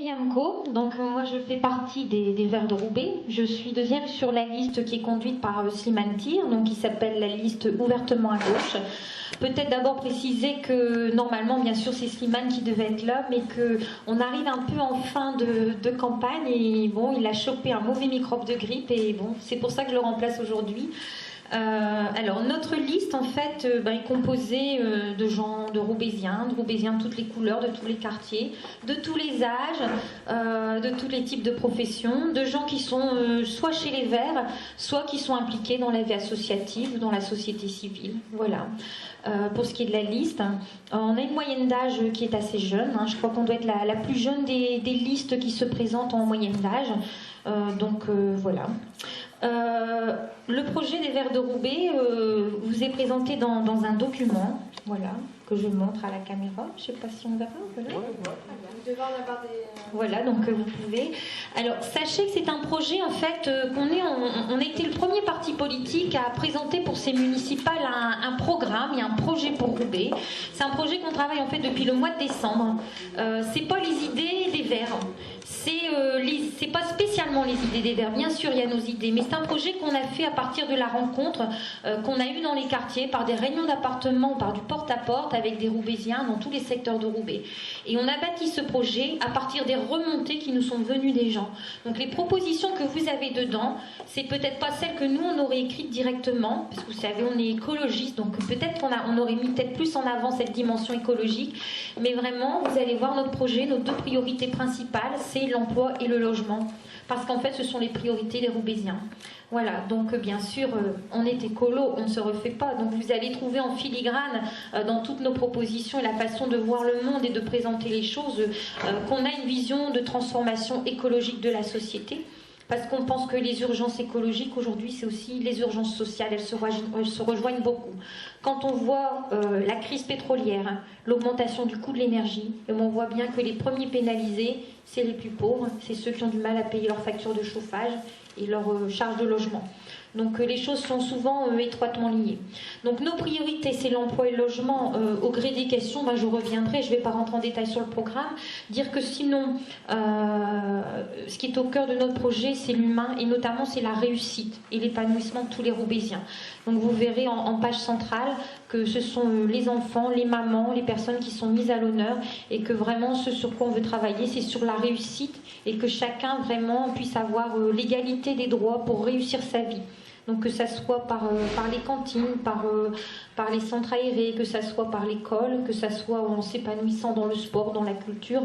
Myriam Co, donc moi je fais partie des Verts de Roubaix. Je suis deuxième sur la liste qui est conduite par Slimane Tir, donc qui s'appelle la liste ouvertement à gauche. Peut-être d'abord préciser que normalement, bien sûr, c'est Slimane qui devait être là, mais qu'on arrive un peu en fin de campagne et bon, il a chopé un mauvais microbe de grippe et bon, c'est pour ça que je le remplace aujourd'hui. Alors notre liste en fait est composée de gens, de Roubaisiens de toutes les couleurs, de tous les quartiers, de tous les âges, de tous les types de professions, de gens qui sont soit chez les Verts, soit qui sont impliqués dans la vie associative ou dans la société civile. Voilà. Pour ce qui est de la liste, on a une moyenne d'âge qui est assez jeune. Je crois qu'on doit être la plus jeune des listes qui se présentent en moyenne d'âge. Voilà. Le projet des Verts de Roubaix vous est présenté dans un document, voilà, que je montre à la caméra. Je ne sais pas si on verra. Voilà. Voilà, donc vous pouvez. Alors, sachez que c'est un projet en fait on a été le premier parti politique à présenter pour ces municipales un programme et un projet pour Roubaix. C'est un projet qu'on travaille en fait depuis le mois de décembre. C'est pas les idées des Verts. C'est pas spécialement les idées des Verts, bien sûr il y a nos idées, mais c'est un projet qu'on a fait à partir de la rencontre qu'on a eue dans les quartiers, par des réunions d'appartements, par du porte-à-porte avec des Roubaisiens dans tous les secteurs de Roubaix. Et on a bâti ce projet à partir des remontées qui nous sont venues des gens. Donc les propositions que vous avez dedans, c'est peut-être pas celles que nous on aurait écrites directement, parce que vous savez on est écologiste, donc peut-être on aurait mis peut-être plus en avant cette dimension écologique, mais vraiment vous allez voir notre projet, nos deux priorités principales, c'est l'emploi et le logement, parce qu'en fait ce sont les priorités des Roubaisiens. Voilà, donc bien sûr on est écolo, on ne se refait pas, donc vous allez trouver en filigrane dans toutes nos propositions et la façon de voir le monde et de présenter les choses qu'on a une vision de transformation écologique de la société. Parce qu'on pense que les urgences écologiques aujourd'hui, c'est aussi les urgences sociales, elles se rejoignent beaucoup. Quand on voit la crise pétrolière, l'augmentation du coût de l'énergie, on voit bien que les premiers pénalisés, c'est les plus pauvres, c'est ceux qui ont du mal à payer leurs factures de chauffage et leurs charges de logement. Donc les choses sont souvent étroitement liées. Donc nos priorités, c'est l'emploi et le logement. Au gré des questions, je reviendrai, je ne vais pas rentrer en détail sur le programme. Dire que sinon, ce qui est au cœur de notre projet, c'est l'humain et notamment c'est la réussite et l'épanouissement de tous les Roubaisiens. Donc vous verrez en page centrale que ce sont les enfants, les mamans, les personnes qui sont mises à l'honneur et que vraiment ce sur quoi on veut travailler, c'est sur la réussite et que chacun vraiment puisse avoir l'égalité des droits pour réussir sa vie. Donc que ça soit par les cantines, par les centres aérés, que ça soit par l'école, que ça soit en s'épanouissant dans le sport, dans la culture,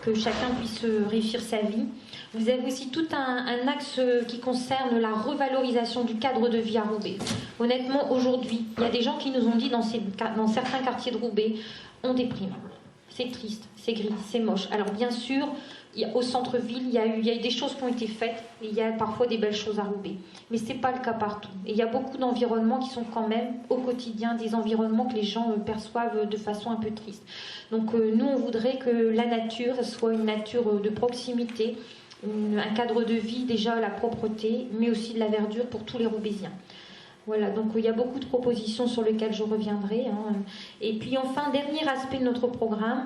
que chacun puisse réussir sa vie. Vous avez aussi tout un axe qui concerne la revalorisation du cadre de vie à Roubaix. Honnêtement, aujourd'hui, il y a des gens qui nous ont dit dans certains quartiers de Roubaix, on déprime. C'est triste, c'est gris, c'est moche. Alors bien sûr, au centre-ville, il y a eu des choses qui ont été faites, et il y a parfois des belles choses à Roubaix. Mais ce n'est pas le cas partout. Et il y a beaucoup d'environnements qui sont quand même, au quotidien, des environnements que les gens perçoivent de façon un peu triste. Donc nous, on voudrait que la nature soit une nature de proximité, un cadre de vie, déjà la propreté, mais aussi de la verdure pour tous les Roubaisiens. Voilà, donc il y a beaucoup de propositions sur lesquelles je reviendrai. Et puis enfin, dernier aspect de notre programme,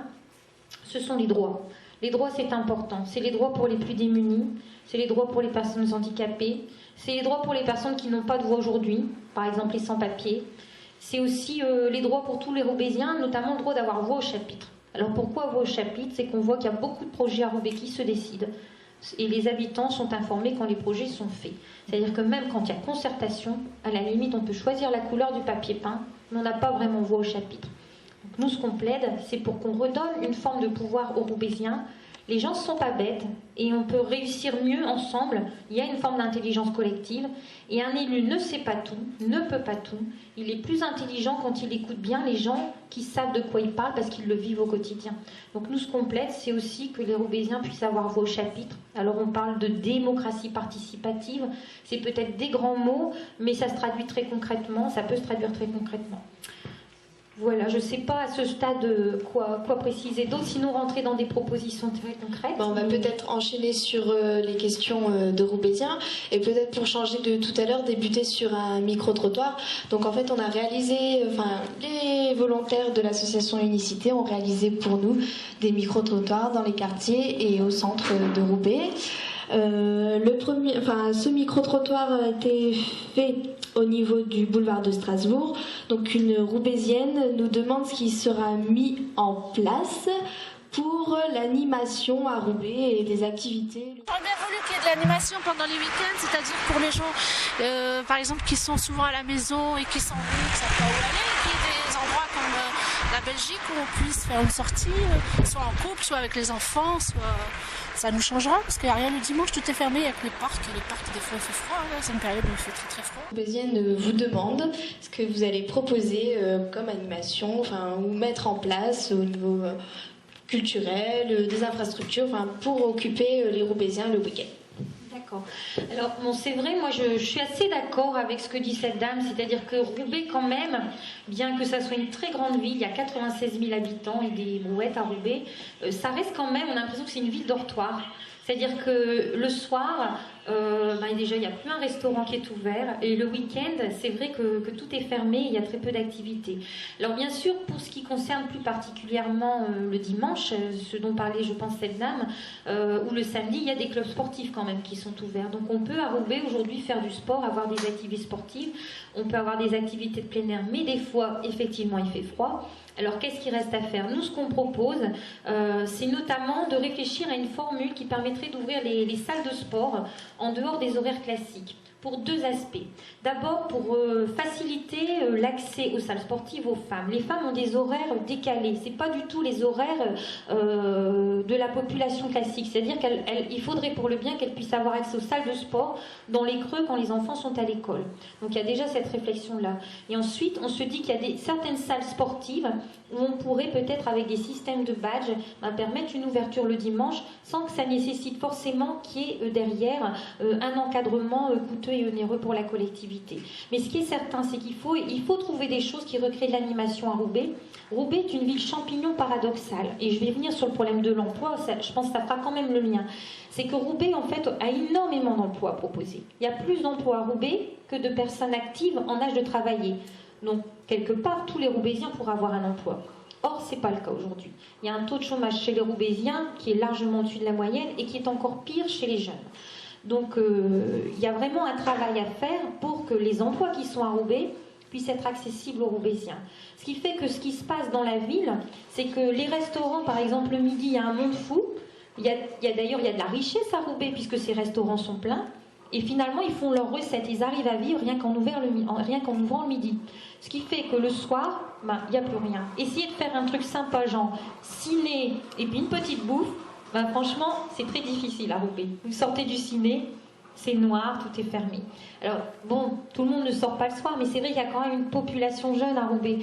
ce sont les droits. Les droits, c'est important. C'est les droits pour les plus démunis, c'est les droits pour les personnes handicapées, c'est les droits pour les personnes qui n'ont pas de voix aujourd'hui, par exemple les sans-papiers. C'est aussi les droits pour tous les Roubaisiens, notamment le droit d'avoir voix au chapitre. Alors pourquoi voix au chapitre? C'est qu'on voit qu'il y a beaucoup de projets à Roubaix qui se décident. Et les habitants sont informés quand les projets sont faits. C'est-à-dire que même quand il y a concertation, à la limite, on peut choisir la couleur du papier peint, mais on n'a pas vraiment voix au chapitre. Donc nous, ce qu'on plaide, c'est pour qu'on redonne une forme de pouvoir aux Roubaisiens. Les gens ne sont pas bêtes et on peut réussir mieux ensemble. Il y a une forme d'intelligence collective et un élu ne sait pas tout, ne peut pas tout. Il est plus intelligent quand il écoute bien les gens qui savent de quoi ils parlent parce qu'ils le vivent au quotidien. Donc nous, ce qu'on plaide, c'est aussi que les Roubaisiens puissent avoir voix au chapitre. Alors on parle de démocratie participative, c'est peut-être des grands mots, mais ça se traduit très concrètement, ça peut se traduire très concrètement. Voilà, je ne sais pas à ce stade quoi préciser d'autre, sinon rentrer dans des propositions très concrètes. On va peut-être enchaîner sur les questions de Roubaisiens et peut-être pour changer de tout à l'heure, débuter sur un micro-trottoir. Donc en fait, on a réalisé, les volontaires de l'association Unicité ont réalisé pour nous des micro-trottoirs dans les quartiers et au centre de Roubaix. Ce micro-trottoir a été fait au niveau du boulevard de Strasbourg. Donc une Roubaisienne nous demande ce qui sera mis en place pour l'animation à Roubaix et des activités. J'aurais bien voulu qu'il y ait de l'animation pendant les week-ends, c'est-à-dire pour les gens, par exemple, qui sont souvent à la maison et qui s'ennuient, qui ne savent pas où aller, qu'il y ait des endroits comme la Belgique où on puisse faire une sortie, soit en couple, soit avec les enfants, soit... Ça nous changera parce qu'il n'y a rien le dimanche, tout est fermé, il n'y a que les parcs. Et les parcs, des fois, il fait froid. Là, c'est une période où il fait très très froid. Roubaisienne vous demande ce que vous allez proposer comme animation, ou mettre en place au niveau culturel, des infrastructures, pour occuper les Roubaisiens le week-end. D'accord. Alors, bon, c'est vrai, moi je suis assez d'accord avec ce que dit cette dame, c'est-à-dire que Roubaix, quand même, bien que ça soit une très grande ville, il y a 96 000 habitants et des brouettes à Roubaix, ça reste quand même, on a l'impression que c'est une ville dortoir. C'est-à-dire que le soir, déjà, il n'y a plus un restaurant qui est ouvert. Et le week-end, c'est vrai que tout est fermé, il y a très peu d'activités. Alors bien sûr, pour ce qui concerne plus particulièrement le dimanche, ce dont parlait, je pense, cette dame, ou le samedi, il y a des clubs sportifs quand même qui sont ouverts. Donc on peut à Roubaix aujourd'hui faire du sport, avoir des activités sportives, on peut avoir des activités de plein air, mais des fois, effectivement, il fait froid. Alors, qu'est-ce qui reste à faire? Nous, ce qu'on propose, c'est notamment de réfléchir à une formule qui permettrait d'ouvrir les salles de sport en dehors des horaires classiques, pour deux aspects. D'abord, pour faciliter l'accès aux salles sportives aux femmes. Les femmes ont des horaires décalés. Ce n'est pas du tout les horaires de la population classique. C'est-à-dire qu'il faudrait pour le bien qu'elles puissent avoir accès aux salles de sport dans les creux quand les enfants sont à l'école. Donc, il y a déjà cette réflexion-là. Et ensuite, on se dit qu'il y a certaines salles sportives où on pourrait peut-être, avec des systèmes de badges, permettre une ouverture le dimanche sans que ça nécessite forcément qu'il y ait derrière un encadrement coûteux et onéreux pour la collectivité. Mais ce qui est certain, c'est qu'il faut trouver des choses qui recréent de l'animation à Roubaix. Roubaix est une ville champignon paradoxale. Et je vais venir sur le problème de l'emploi, je pense que ça fera quand même le lien. C'est que Roubaix, en fait, a énormément d'emplois à proposer. Il y a plus d'emplois à Roubaix que de personnes actives en âge de travailler. Donc, quelque part, tous les Roubaisiens pourraient avoir un emploi. Or, ce n'est pas le cas aujourd'hui. Il y a un taux de chômage chez les Roubaisiens qui est largement au-dessus de la moyenne et qui est encore pire chez les jeunes. Donc, il y a vraiment un travail à faire pour que les emplois qui sont à Roubaix puissent être accessibles aux Roubaisiens. Ce qui fait que ce qui se passe dans la ville, c'est que les restaurants, par exemple, le midi, il y a un monde fou. D'ailleurs, il y a de la richesse à Roubaix puisque ces restaurants sont pleins. Et finalement, ils font leurs recettes, ils arrivent à vivre rien qu'en ouvrant le midi. Ce qui fait que le soir, il n'y a plus rien. Essayez de faire un truc sympa, genre ciné et puis une petite bouffe, franchement, c'est très difficile à Roubaix. Vous sortez du ciné, c'est noir, tout est fermé. Alors, bon, tout le monde ne sort pas le soir, mais c'est vrai qu'il y a quand même une population jeune à Roubaix.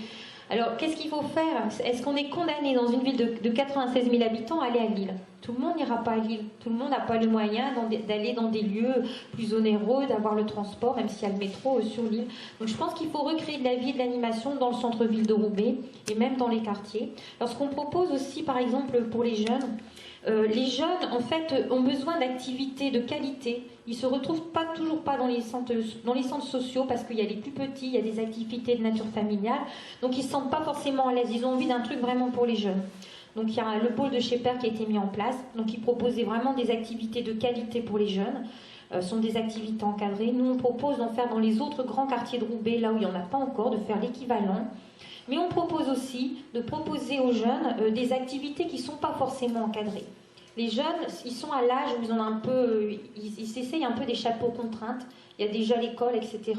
Alors, qu'est-ce qu'il faut faire? Est-ce qu'on est condamné dans une ville de 96 000 habitants à aller à Lille? Tout le monde n'ira pas à Lille. Tout le monde n'a pas le moyen d'aller dans des lieux plus onéreux, d'avoir le transport, même s'il y a le métro sur l'île. Donc, je pense qu'il faut recréer de la vie et de l'animation dans le centre-ville de Roubaix et même dans les quartiers. Alors, ce qu'on propose aussi, par exemple, pour les jeunes, en fait, ont besoin d'activités de qualité. Ils ne se retrouvent toujours pas dans les centres sociaux parce qu'il y a les plus petits, il y a des activités de nature familiale. Donc, ils ne se sentent pas forcément à l'aise. Ils ont envie d'un truc vraiment pour les jeunes. Donc, il y a le pôle de Shepherd qui a été mis en place. Donc, ils proposaient vraiment des activités de qualité pour les jeunes. Ce sont des activités encadrées. Nous, on propose d'en faire dans les autres grands quartiers de Roubaix, là où il n'y en a pas encore, de faire l'équivalent. Mais on propose aussi de proposer aux jeunes des activités qui ne sont pas forcément encadrées. Les jeunes, ils sont à l'âge où ils s'essayent un peu d'échapper aux contraintes. Il y a déjà l'école, etc.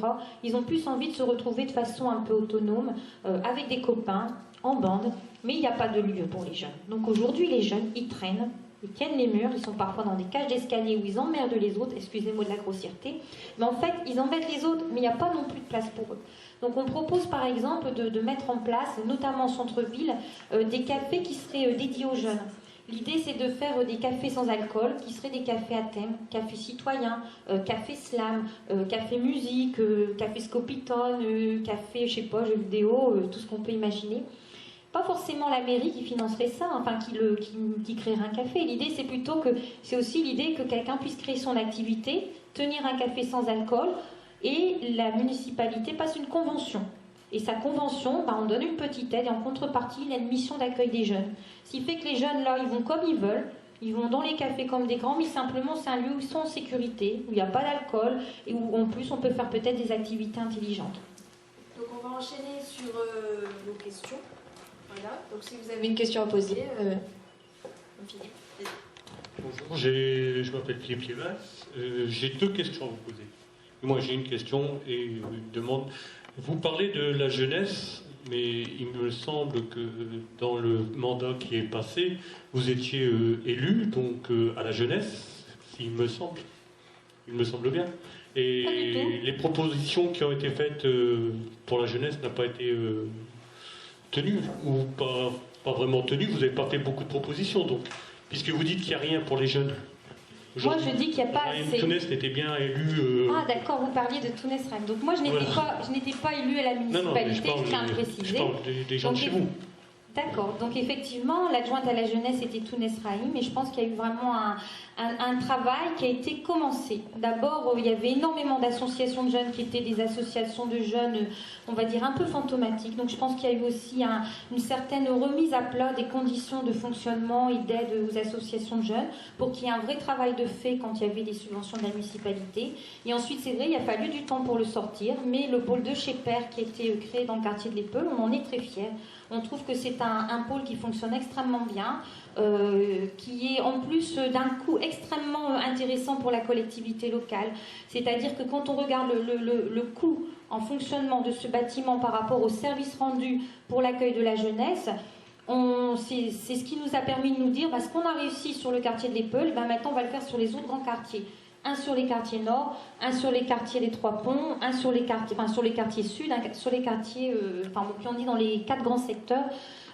Ils ont plus envie de se retrouver de façon un peu autonome, avec des copains, en bande. Mais il n'y a pas de lieu pour les jeunes. Donc aujourd'hui, les jeunes, ils traînent, ils tiennent les murs, ils sont parfois dans des cages d'escalier où ils emmerdent les autres, excusez-moi de la grossièreté. Mais en fait, ils embêtent les autres, mais il n'y a pas non plus de place pour eux. Donc on propose par exemple de mettre en place, notamment en centre-ville, des cafés qui seraient dédiés aux jeunes. L'idée, c'est de faire des cafés sans alcool, qui seraient des cafés à thème, café citoyen, café slam, café musique, café scopitone, café, je sais pas, jeux vidéo, tout ce qu'on peut imaginer. Pas forcément la mairie qui financerait ça, enfin qui créerait un café. L'idée, c'est plutôt que c'est aussi l'idée que quelqu'un puisse créer son activité, tenir un café sans alcool, et la municipalité passe une convention. Et sa convention, on donne une petite aide et en contrepartie, il a une mission d'accueil des jeunes. Ce qui fait que les jeunes, là, ils vont comme ils veulent, ils vont dans les cafés comme des grands, mais simplement c'est un lieu où ils sont en sécurité, où il n'y a pas d'alcool et où en plus on peut faire peut-être des activités intelligentes. Donc on va enchaîner sur vos questions. Voilà, donc si vous avez une question à poser, Philippe. Bonjour, je m'appelle Philippe Lievas. J'ai deux questions à vous poser. Moi, j'ai une question et une demande. Vous parlez de la jeunesse, mais il me semble que dans le mandat qui est passé, vous étiez élu donc à la jeunesse, il me semble bien. Et les propositions qui ont été faites pour la jeunesse n'ont pas été tenues, ou pas vraiment tenues. Vous n'avez pas fait beaucoup de propositions, donc, puisque vous dites qu'il n'y a rien pour les jeunes. Moi, je dis qu'il n'y a pas assez. Tounès était bien élu. Ah, d'accord, vous parliez de Tounès Rahim. Donc, moi, je n'étais pas élue à la municipalité, je tiens à le préciser. Je parle des gens de chez vous. D'accord, donc effectivement, l'adjointe à la jeunesse était Tounès Rahim, et je pense qu'il y a eu vraiment un travail qui a été commencé. D'abord, il y avait énormément d'associations de jeunes qui étaient des associations de jeunes, on va dire, un peu fantomatiques. Donc je pense qu'il y a eu aussi une certaine remise à plat des conditions de fonctionnement et d'aide aux associations de jeunes pour qu'il y ait un vrai travail de fait quand il y avait des subventions de la municipalité. Et ensuite, c'est vrai, il a fallu du temps pour le sortir, mais le pôle de chez Père qui a été créé dans le quartier de l'Épeu, on en est très fiers. On trouve que c'est un pôle qui fonctionne extrêmement bien, qui est en plus d'un coût extrêmement intéressant pour la collectivité locale. C'est-à-dire que quand on regarde le coût en fonctionnement de ce bâtiment par rapport aux services rendus pour l'accueil de la jeunesse, c'est ce qui nous a permis de nous dire, ce qu'on a réussi sur le quartier de l'Épeu, maintenant on va le faire sur les autres grands quartiers. Un sur les quartiers nord, un sur les quartiers Les Trois Ponts, un sur les quartiers sud, un sur les quartiers, on dit dans les 4 grands secteurs.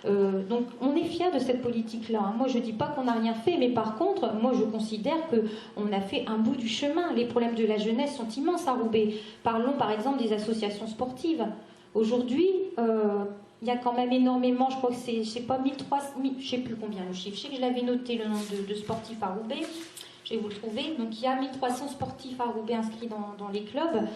Donc on est fiers de cette politique-là. Moi je ne dis pas qu'on n'a rien fait, mais par contre, moi je considère qu'on a fait un bout du chemin. Les problèmes de la jeunesse sont immenses à Roubaix. Parlons par exemple des associations sportives. Aujourd'hui, il y a quand même énormément, je crois que c'est, je sais pas, 1300, je sais plus combien le chiffre. Je sais que je l'avais noté le nombre de sportifs à Roubaix. Je vais vous le trouver. Donc il y a 1300 sportifs à Roubaix inscrits dans les clubs.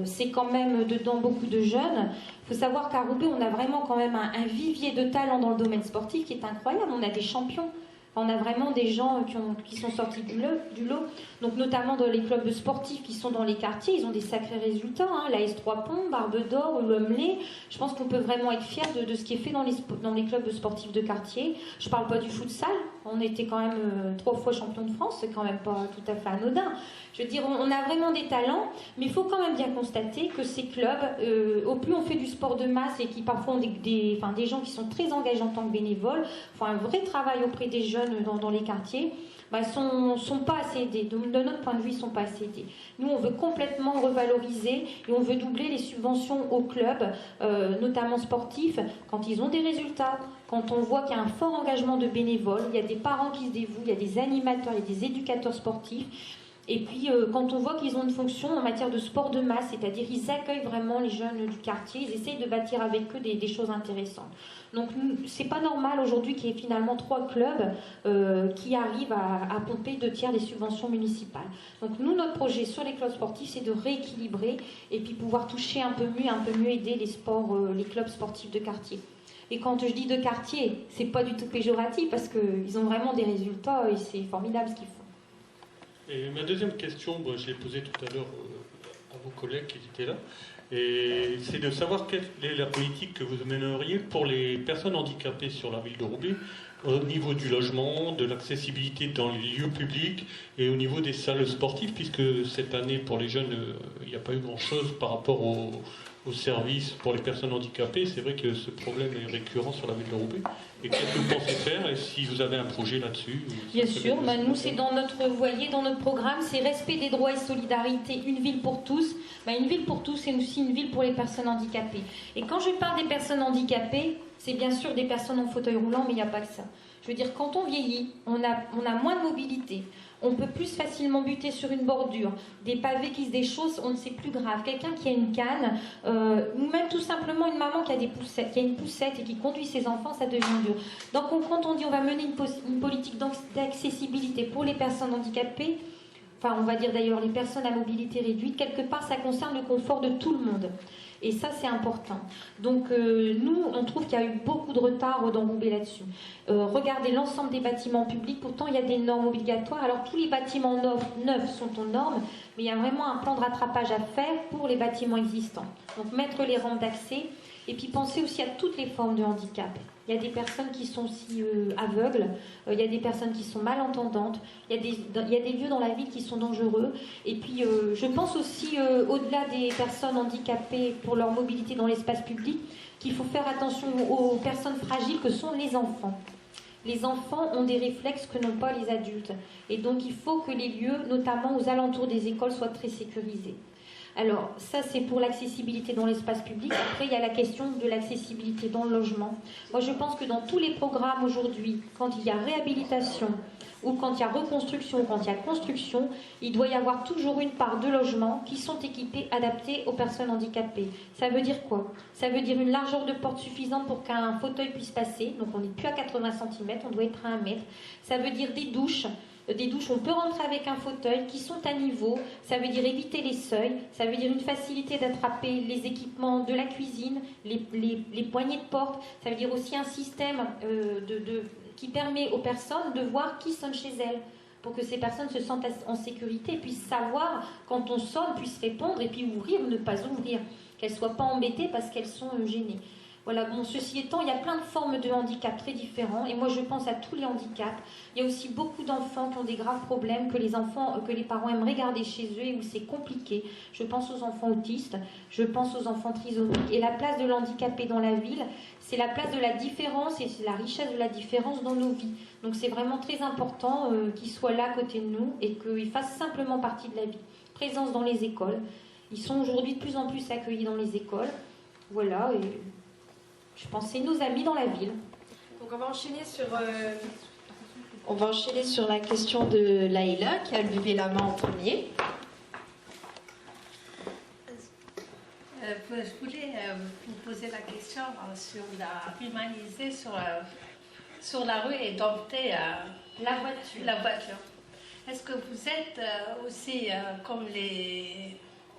C'est quand même dedans beaucoup de jeunes. Il faut savoir qu'à Roubaix, on a vraiment quand même un vivier de talent dans le domaine sportif qui est incroyable. On a des champions. On a vraiment des gens qui sont sortis du lot. Donc notamment dans les clubs sportifs qui sont dans les quartiers, ils ont des sacrés résultats. La S3 Pont, Barbe d'Or, L'Homelet. Je pense qu'on peut vraiment être fiers de ce qui est fait dans les clubs sportifs de quartier. Je ne parle pas du futsal. On était quand même 3 fois champion de France. C'est quand même pas tout à fait anodin. Je veux dire, on a vraiment des talents, mais il faut quand même bien constater que ces clubs, au plus on fait du sport de masse et qui parfois ont des gens qui sont très engagés en tant que bénévoles, font un vrai travail auprès des jeunes dans les quartiers, sont pas assez aidés. De notre point de vue, ils sont pas assez aidés. Nous, on veut complètement revaloriser et on veut doubler les subventions aux clubs, notamment sportifs, quand ils ont des résultats, quand on voit qu'il y a un fort engagement de bénévoles, il y a des parents qui se dévouent, il y a des animateurs, il y a des éducateurs sportifs. Et puis, quand on voit qu'ils ont une fonction en matière de sport de masse, c'est-à-dire ils accueillent vraiment les jeunes du quartier, ils essayent de bâtir avec eux des choses intéressantes. Donc, c'est pas normal aujourd'hui qu'il y ait finalement 3 clubs qui arrivent à pomper 2 tiers des subventions municipales. Donc, nous, notre projet sur les clubs sportifs, c'est de rééquilibrer et puis pouvoir toucher un peu mieux aider les clubs sportifs de quartier. Et quand je dis de quartier, c'est pas du tout péjoratif parce qu'ils ont vraiment des résultats et c'est formidable ce qu'ils font. Et ma deuxième question, je l'ai posée tout à l'heure à vos collègues qui étaient là, et c'est de savoir quelle est la politique que vous mèneriez pour les personnes handicapées sur la ville de Roubaix, au niveau du logement, de l'accessibilité dans les lieux publics et au niveau des salles sportives, puisque cette année, pour les jeunes, il n'y a pas eu grand-chose par rapport aux services pour les personnes handicapées. C'est vrai que ce problème est récurrent sur la ville de Roubaix. Et qu'est-ce que vous pensez faire et si vous avez un projet là-dessus? Bien sûr, nous c'est dans notre programme, c'est respect des droits et solidarité, une ville pour tous. Une ville pour tous, c'est aussi une ville pour les personnes handicapées. Et quand je parle des personnes handicapées, c'est bien sûr des personnes en fauteuil roulant, mais il n'y a pas que ça. Je veux dire, quand on vieillit, on a moins de mobilité. On peut plus facilement buter sur une bordure. Des pavés qui se déchaussent, on ne sait plus grave. Quelqu'un qui a une canne, ou même tout simplement une maman qui a une poussette et qui conduit ses enfants, ça devient dur. Donc quand on dit on va mener une politique d'accessibilité pour les personnes handicapées, enfin on va dire d'ailleurs les personnes à mobilité réduite, quelque part ça concerne le confort de tout le monde. Et ça, c'est important. Donc, nous, on trouve qu'il y a eu beaucoup de retard dans Roubaix là-dessus. Regardez l'ensemble des bâtiments publics. Pourtant, il y a des normes obligatoires. Alors, tous les bâtiments neufs sont aux normes, mais il y a vraiment un plan de rattrapage à faire pour les bâtiments existants. Donc, mettre les rampes d'accès et puis penser aussi à toutes les formes de handicap. Il y a des personnes qui sont aussi aveugles, il y a des personnes qui sont malentendantes, il y a des lieux dans la ville qui sont dangereux. Et puis, je pense aussi, au-delà des personnes handicapées pour leur mobilité dans l'espace public, qu'il faut faire attention aux personnes fragiles que sont les enfants. Les enfants ont des réflexes que n'ont pas les adultes. Et donc, il faut que les lieux, notamment aux alentours des écoles, soient très sécurisés. Alors, ça, c'est pour l'accessibilité dans l'espace public. Après, il y a la question de l'accessibilité dans le logement. Moi, je pense que dans tous les programmes aujourd'hui, quand il y a réhabilitation ou quand il y a reconstruction, quand il y a construction, il doit y avoir toujours une part de logements qui sont équipés, adaptés aux personnes handicapées. Ça veut dire quoi? Ça veut dire une largeur de porte suffisante pour qu'un fauteuil puisse passer. Donc, on n'est plus à 80 cm, on doit être à 1 mètre. Ça veut dire des douches. On peut rentrer avec un fauteuil qui sont à niveau, ça veut dire éviter les seuils, ça veut dire une facilité d'attraper les équipements de la cuisine, les poignées de porte, ça veut dire aussi un système qui permet aux personnes de voir qui sonne chez elles, pour que ces personnes se sentent en sécurité et puissent savoir quand on sonne, puissent répondre et puis ouvrir ou ne pas ouvrir, qu'elles ne soient pas embêtées parce qu'elles sont gênées. Voilà, bon, ceci étant, il y a plein de formes de handicap très différents, et moi je pense à tous les handicaps. Il y a aussi beaucoup d'enfants qui ont des graves problèmes que les parents aimeraient garder chez eux et où c'est compliqué. Je pense aux enfants autistes, je pense aux enfants trisomiques, et la place de l'handicapé dans la ville, c'est la place de la différence et c'est la richesse de la différence dans nos vies. Donc c'est vraiment très important qu'ils soient là à côté de nous et qu'ils fassent simplement partie de la vie. Présence dans les écoles. Ils sont aujourd'hui de plus en plus accueillis dans les écoles. Voilà, et je pense que c'est nos amis dans la ville. Donc on va enchaîner sur la question de Laïla qui a levé la main en premier. Je voulais vous poser la question sur la humaniser sur la rue et dompter la voiture. Est-ce que vous êtes aussi comme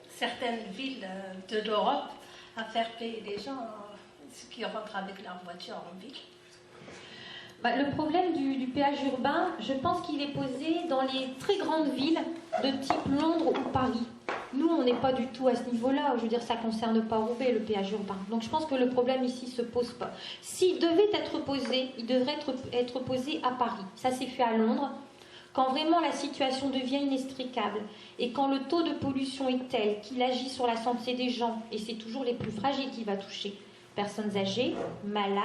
certaines villes de l'Europe à faire payer les gens qui rentrent avec leur voiture en ville? Le problème du péage urbain, je pense qu'il est posé dans les très grandes villes de type Londres ou Paris. Nous, on n'est pas du tout à ce niveau-là. Je veux dire, ça ne concerne pas Roubaix, le péage urbain. Donc je pense que le problème ici ne se pose pas. S'il devait être posé, il devrait être posé à Paris. Ça s'est fait à Londres. Quand vraiment la situation devient inextricable et quand le taux de pollution est tel qu'il agit sur la santé des gens, et c'est toujours les plus fragiles qui va toucher, personnes âgées, malades,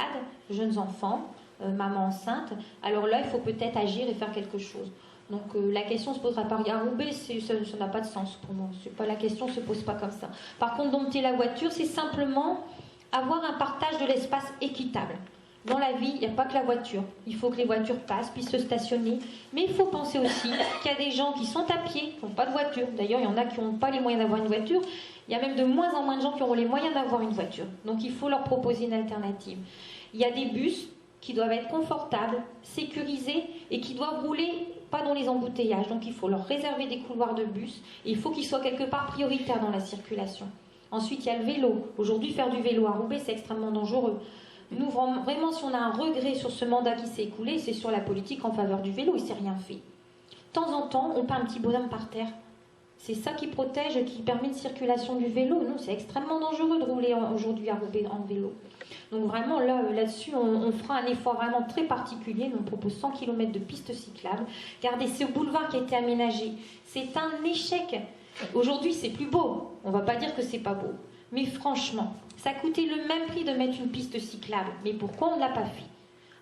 jeunes enfants, mamans enceintes, alors là, il faut peut-être agir et faire quelque chose. Donc la question se posera par à Roubaix, ça n'a pas de sens pour moi. La question ne se pose pas comme ça. Par contre, dompter la voiture, c'est simplement avoir un partage de l'espace équitable. Dans la vie, il n'y a pas que la voiture. Il faut que les voitures passent, puissent se stationner. Mais il faut penser aussi qu'il y a des gens qui sont à pied, qui n'ont pas de voiture. D'ailleurs, il y en a qui n'ont pas les moyens d'avoir une voiture. Il y a même de moins en moins de gens qui auront les moyens d'avoir une voiture. Donc il faut leur proposer une alternative. Il y a des bus qui doivent être confortables, sécurisés et qui doivent rouler pas dans les embouteillages. Donc il faut leur réserver des couloirs de bus et il faut qu'ils soient quelque part prioritaires dans la circulation. Ensuite, il y a le vélo. Aujourd'hui, faire du vélo à Roubaix, c'est extrêmement dangereux. Nous, vraiment, si on a un regret sur ce mandat qui s'est écoulé, c'est sur la politique en faveur du vélo, il ne s'est rien fait. De temps en temps, on peint un petit bonhomme par terre. C'est ça qui protège, qui permet une circulation du vélo. Non, c'est extrêmement dangereux de rouler aujourd'hui à Roubaix en vélo. Donc vraiment, là-dessus, on fera un effort vraiment très particulier. Nous, on propose 100 km de pistes cyclables. Regardez, ce boulevard qui a été aménagé, c'est un échec. Aujourd'hui, c'est plus beau. On ne va pas dire que c'est pas beau. Mais franchement, ça coûtait le même prix de mettre une piste cyclable. Mais pourquoi on ne l'a pas fait?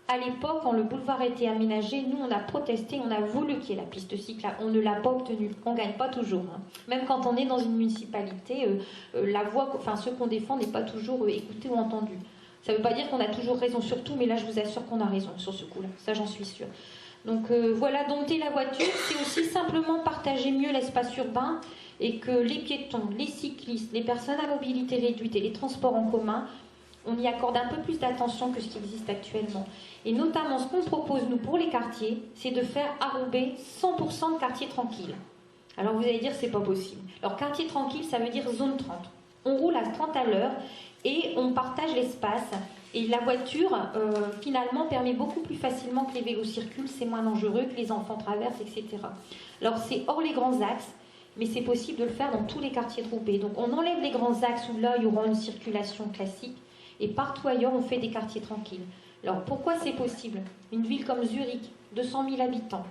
À l'époque, quand le boulevard a été aménagé, nous, on a protesté, on a voulu qu'il y ait la piste cyclable. On ne l'a pas obtenue. On ne gagne pas toujours. Hein. Même quand on est dans une municipalité, la voix, ce qu'on défend n'est pas toujours écouté ou entendu. Ça ne veut pas dire qu'on a toujours raison sur tout, mais là je vous assure qu'on a raison sur ce coup-là, ça j'en suis sûre. Donc voilà, dompter la voiture, c'est aussi simplement partager mieux l'espace urbain et que les piétons, les cyclistes, les personnes à mobilité réduite et les transports en commun, on y accorde un peu plus d'attention que ce qui existe actuellement. Et notamment, ce qu'on propose, nous, pour les quartiers, c'est de faire à Roubaix 100% de quartiers tranquilles. Alors vous allez dire, c'est pas possible. Alors quartier tranquille, ça veut dire zone 30. On roule à 30 à l'heure et on partage l'espace. Et la voiture, finalement, permet beaucoup plus facilement que les vélos circulent, c'est moins dangereux, que les enfants traversent, etc. Alors c'est hors les grands axes, mais c'est possible de le faire dans tous les quartiers de Roubaix. Donc on enlève les grands axes où là, il y aura une circulation classique, et partout ailleurs, on fait des quartiers tranquilles. Alors pourquoi c'est possible? Une ville comme Zurich, 200 000 habitants,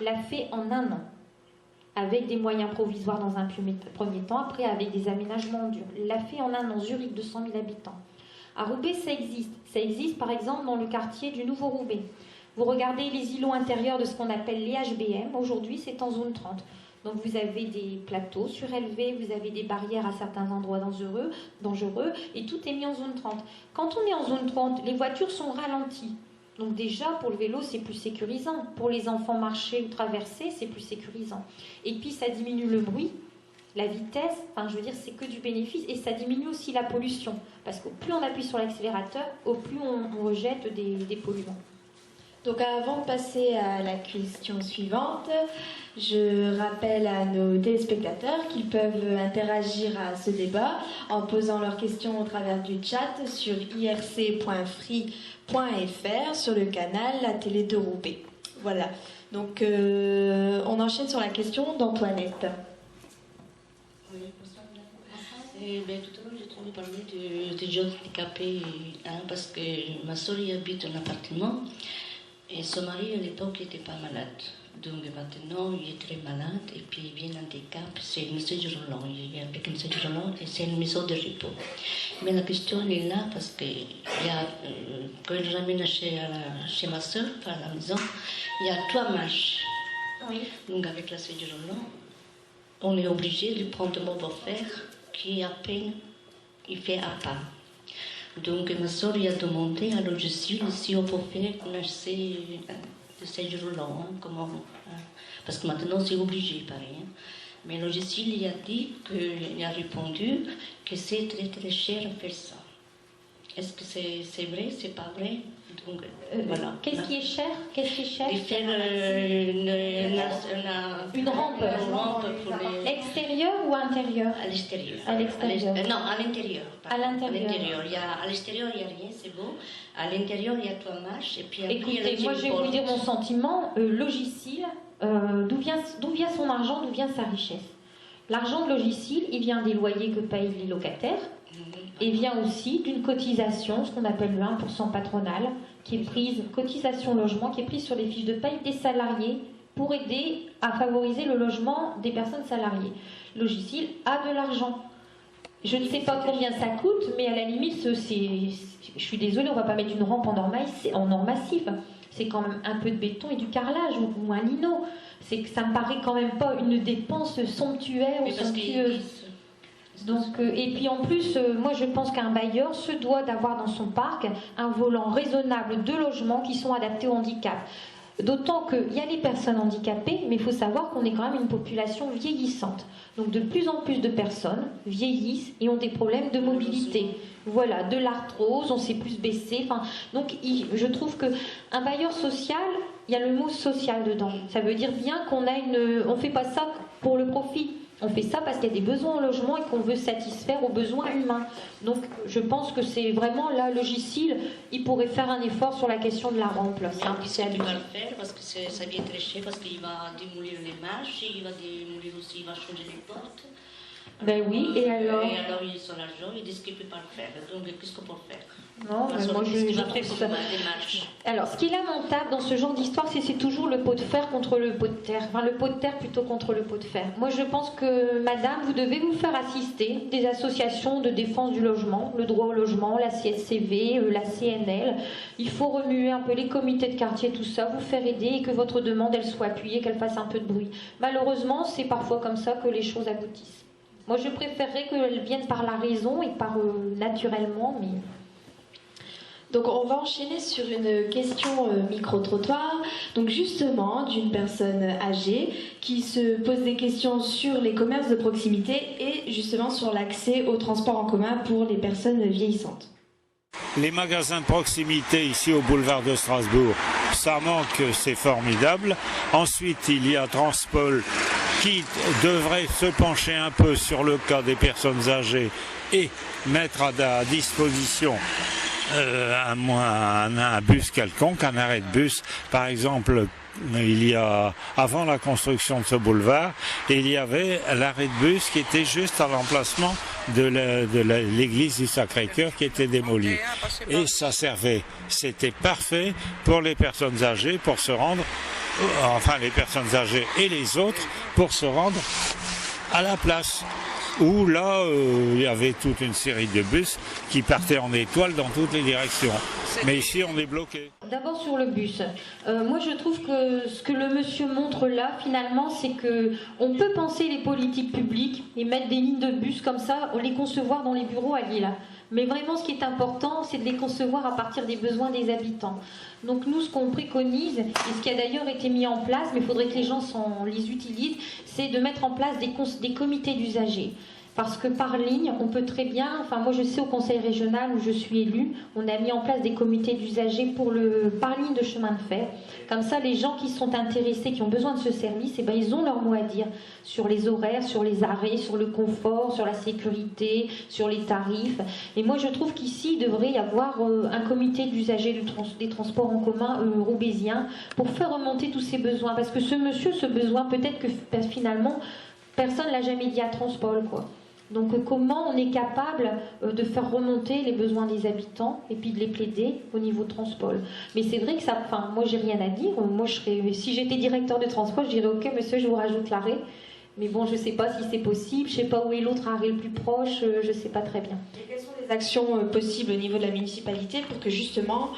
l'a fait en un an, avec des moyens provisoires dans un premier temps, après avec des aménagements durs. L'a fait en un an, Zurich, 200 000 habitants. À Roubaix, ça existe. Ça existe, par exemple, dans le quartier du Nouveau Roubaix. Vous regardez les îlots intérieurs de ce qu'on appelle les HBM. Aujourd'hui, c'est en zone 30. Donc, vous avez des plateaux surélevés, vous avez des barrières à certains endroits dangereux, et tout est mis en zone 30. Quand on est en zone 30, les voitures sont ralenties. Donc, déjà, pour le vélo, c'est plus sécurisant. Pour les enfants marcher ou traverser, c'est plus sécurisant. Et puis, ça diminue le bruit. La vitesse, enfin, je veux dire, c'est que du bénéfice et ça diminue aussi la pollution. Parce que plus on appuie sur l'accélérateur, au plus on rejette des polluants. Donc avant de passer à la question suivante, je rappelle à nos téléspectateurs qu'ils peuvent interagir à ce débat en posant leurs questions au travers du chat sur irc.free.fr sur le canal La Télé de Roubaix. Voilà. Donc on enchaîne sur la question d'Antoinette. Tout à l'heure, j'ai entendu parler des gens handicapés, parce que ma soeur y habite un appartement et son mari à l'époque n'était pas malade. Donc maintenant, il est très malade et puis il vient un handicap, c'est une chaise roulante. Il vient avec une chaise roulante et c'est une maison de repos. Mais la question elle est là parce que quand il ramène chez ma soeur, à la maison, il y a 3 marches. Oui. Donc avec la chaise roulante, on est obligé de prendre mon beau-frère qui à peine il fait à pas. Donc ma soeur lui a demandé à logiciel si on peut faire de ces jours-là, parce que maintenant c'est obligé pareil. Mais le logiciel il a dit il a répondu que c'est très très cher à faire ça. Est-ce que c'est vrai, c'est pas vrai? Donc, voilà. Qu'est-ce qui est cher? Qu'est-ce qui est cher? De faire une rampe pour les... Extérieure ou intérieure? À l'extérieur. À l'extérieur. Non, à l'intérieur. À l'intérieur. À l'extérieur, il n'y a rien, c'est beau. À l'intérieur, il y a 3 marches. Et puis après, écoutez, moi je vais vous dire mon sentiment. Logiciel, d'où vient son argent, d'où vient sa richesse? L'argent de Logiciel, il vient des loyers que payent les locataires. Et vient aussi d'une cotisation, ce qu'on appelle le 1% patronal, qui est prise, cotisation logement, qui est prise sur les fiches de paye des salariés pour aider à favoriser le logement des personnes salariées. Logiciel a de l'argent. Je ne sais pas combien ça coûte, mais à la limite, je suis désolée, on ne va pas mettre une rampe en or massif. C'est quand même un peu de béton et du carrelage ou un lino. C'est que ça me paraît quand même pas une dépense somptuaire ou somptueuse. Donc, et puis en plus, moi je pense qu'un bailleur se doit d'avoir dans son parc un volant raisonnable de logements qui sont adaptés au handicap. D'autant qu'il y a les personnes handicapées, mais il faut savoir qu'on est quand même une population vieillissante. Donc de plus en plus de personnes vieillissent et ont des problèmes de mobilité. Voilà, de l'arthrose, on s'est plus baissé. Enfin, donc je trouve qu'un bailleur social, il y a le mot social dedans. Ça veut dire bien qu'on on ne fait pas ça pour le profit. On fait ça parce qu'il y a des besoins en logement et qu'on veut satisfaire aux besoins humains. Donc je pense que c'est vraiment là, Logiciel, il pourrait faire un effort sur la question de la rampe. C'est un petit peu le faire parce que ça vient très cher, parce qu'il va démolir les marches, il va démolir aussi, il va changer les portes. Ben oui, et alors il est son argent, il dit qu'il ne peut pas le faire. Donc qu'est-ce qu'on peut faire? Non, mais moi je trouve ça. Alors, ce qui est lamentable dans ce genre d'histoire, c'est toujours le pot de fer contre le pot de terre. Enfin, le pot de terre plutôt contre le pot de fer. Moi, je pense que, madame, vous devez vous faire assister des associations de défense du logement, le droit au logement, la CSCV, la CNL. Il faut remuer un peu les comités de quartier, tout ça, vous faire aider et que votre demande, elle soit appuyée, qu'elle fasse un peu de bruit. Malheureusement, c'est parfois comme ça que les choses aboutissent. Moi, je préférerais qu'elles viennent par la raison et par naturellement, mais... Donc on va enchaîner sur une question micro-trottoir, donc justement d'une personne âgée qui se pose des questions sur les commerces de proximité et justement sur l'accès au transport en commun pour les personnes vieillissantes. Les magasins de proximité ici au boulevard de Strasbourg, ça manque, c'est formidable. Ensuite, il y a Transpol qui devrait se pencher un peu sur le cas des personnes âgées et mettre à disposition un bus quelconque, un arrêt de bus. Par exemple, il y a, avant la construction de ce boulevard, il y avait l'arrêt de bus qui était juste à l'emplacement de l'église du Sacré-Cœur qui était démolie. Et ça servait, c'était parfait pour les personnes âgées pour se rendre, enfin les personnes âgées et les autres, pour se rendre à la place. Où là, il y avait toute une série de bus qui partaient en étoile dans toutes les directions. Mais ici, on est bloqué. D'abord sur le bus. Moi, je trouve que ce que le monsieur montre là, finalement, c'est que on peut penser les politiques publiques et mettre des lignes de bus comme ça, les concevoir dans les bureaux à Lille. Mais vraiment, ce qui est important, c'est de les concevoir à partir des besoins des habitants. Donc nous, ce qu'on préconise, et ce qui a d'ailleurs été mis en place, mais il faudrait que les gens les utilisent, c'est de mettre en place des comités d'usagers. Parce que par ligne, on peut très bien, enfin moi je sais au conseil régional où je suis élue, on a mis en place des comités d'usagers par ligne de chemin de fer. Comme ça, les gens qui sont intéressés, qui ont besoin de ce service, eh ben, ils ont leur mot à dire sur les horaires, sur les arrêts, sur le confort, sur la sécurité, sur les tarifs. Et moi je trouve qu'ici, il devrait y avoir un comité d'usagers des transports en commun roubaisiens pour faire remonter tous ces besoins. Parce que ce besoin, peut-être que finalement, personne ne l'a jamais dit à Transpol, quoi. Donc comment on est capable de faire remonter les besoins des habitants et puis de les plaider au niveau de Transpol. Mais c'est vrai que ça, enfin moi j'ai rien à dire, moi si j'étais directeur de Transpol, je dirais ok monsieur je vous rajoute l'arrêt, mais bon je sais pas si c'est possible, je sais pas où est l'autre arrêt le plus proche, je sais pas très bien. Et quelles sont les actions possibles au niveau de la municipalité pour que justement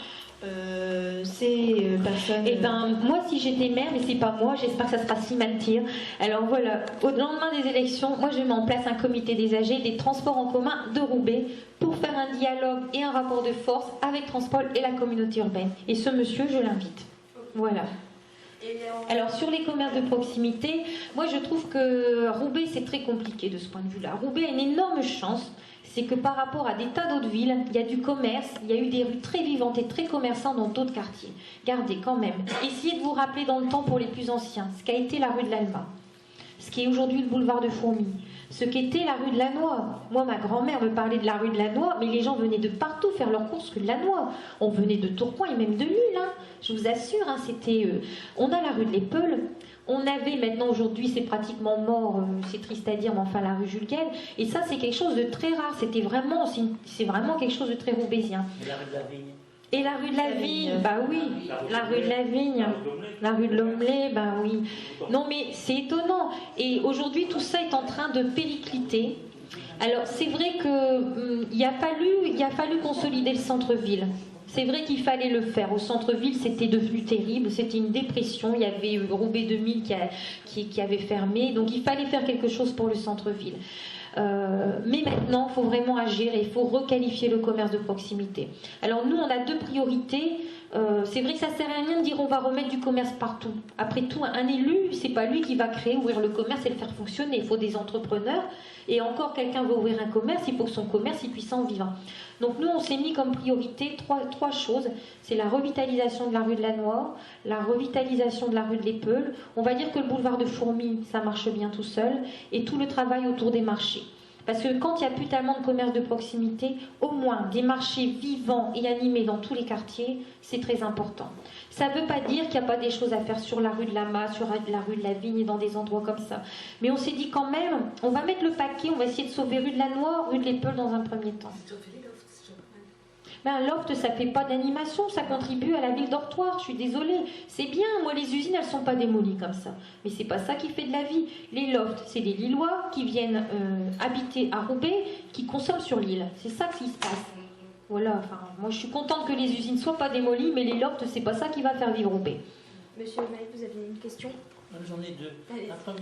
ces personnes... Eh ben, moi, si j'étais maire, mais c'est pas moi, j'espère que ça sera Simantir. Alors voilà, au lendemain des élections, moi, je mets en place un comité des âgés des transports en commun de Roubaix pour faire un dialogue et un rapport de force avec Transpol et la communauté urbaine. Et ce monsieur, je l'invite. Voilà. Alors sur les commerces de proximité, moi je trouve que Roubaix c'est très compliqué de ce point de vue-là. Roubaix a une énorme chance, c'est que par rapport à des tas d'autres villes, il y a du commerce, il y a eu des rues très vivantes et très commerçantes dans d'autres quartiers. Gardez quand même, essayez de vous rappeler dans le temps pour les plus anciens, ce qu'a été la rue de l'Alma, ce qui est aujourd'hui le boulevard de Fourmies, ce qu'était la rue de Lannoy. Moi, ma grand-mère me parlait de la rue de Lannoy, mais les gens venaient de partout faire leurs courses rue de Lannoy. On venait de Tourcoing et même de Lille, hein. Je vous assure, hein, c'était... On a la rue de l'Épeuple, on avait maintenant, aujourd'hui, c'est pratiquement mort, c'est triste à dire, mais enfin la rue Jules Guel, et ça, c'est quelque chose de très rare, c'est vraiment quelque chose de très roubaisien. Et la rue de la Vigne, bah oui, la rue de la Vigne, la rue de l'Omelay, bah oui. Non mais c'est étonnant. Et aujourd'hui, tout ça est en train de péricliter. Alors c'est vrai qu'il a fallu consolider le centre-ville. C'est vrai qu'il fallait le faire. Au centre-ville, c'était devenu terrible, c'était une dépression. Il y avait Roubaix 2000 qui avait fermé, donc il fallait faire quelque chose pour le centre-ville. Mais maintenant, il faut vraiment agir et il faut requalifier le commerce de proximité. Alors nous, on a deux priorités. C'est vrai que ça ne sert à rien de dire on va remettre du commerce partout. Après tout, un élu, c'est pas lui qui va ouvrir le commerce et le faire fonctionner. Il faut des entrepreneurs. Et encore, quelqu'un veut ouvrir un commerce, il faut que son commerce il puisse en vivre. Donc nous, on s'est mis comme priorité trois choses. C'est la revitalisation de la rue de Lannoy, la revitalisation de la rue de l'Épeuple. On va dire que le boulevard de Fourmies, ça marche bien tout seul. Et tout le travail autour des marchés. Parce que quand il n'y a plus tellement de commerce de proximité, au moins des marchés vivants et animés dans tous les quartiers, c'est très important. Ça ne veut pas dire qu'il n'y a pas des choses à faire sur la rue de l'Ama, sur la rue de la Vigne et dans des endroits comme ça. Mais on s'est dit quand même, on va mettre le paquet, on va essayer de sauver rue de Lannoy, rue de l'Épeuple dans un premier temps. Ben, un loft, ça ne fait pas d'animation, ça contribue à la ville dortoir, je suis désolée. C'est bien, moi les usines, elles ne sont pas démolies comme ça. Mais c'est pas ça qui fait de la vie. Les lofts, c'est des Lillois qui viennent habiter à Roubaix, qui consomment sur l'île. C'est ça qui se passe. Voilà, enfin, moi je suis contente que les usines ne soient pas démolies, mais les lofts, c'est pas ça qui va faire vivre Roubaix. Monsieur Maïf, vous avez une question ? J'en ai deux.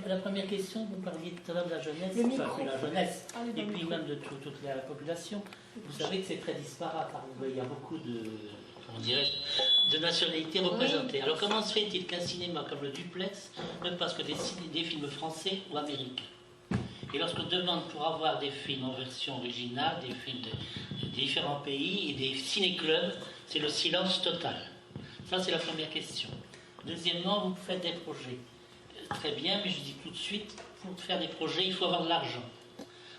La première question, vous parliez tout à l'heure de la jeunesse, et puis même de toute la population. Vous savez que c'est très disparate. Il y a beaucoup de nationalités représentées. Alors comment se fait-il qu'un cinéma comme le Duplex ne passe que des films français ou américains? Et lorsqu'on demande pour avoir des films en version originale, des films de différents pays et des ciné-clubs, c'est le silence total. Ça, c'est la première question. Deuxièmement, vous faites des projets. Très bien, mais je dis tout de suite, pour faire des projets, il faut avoir de l'argent.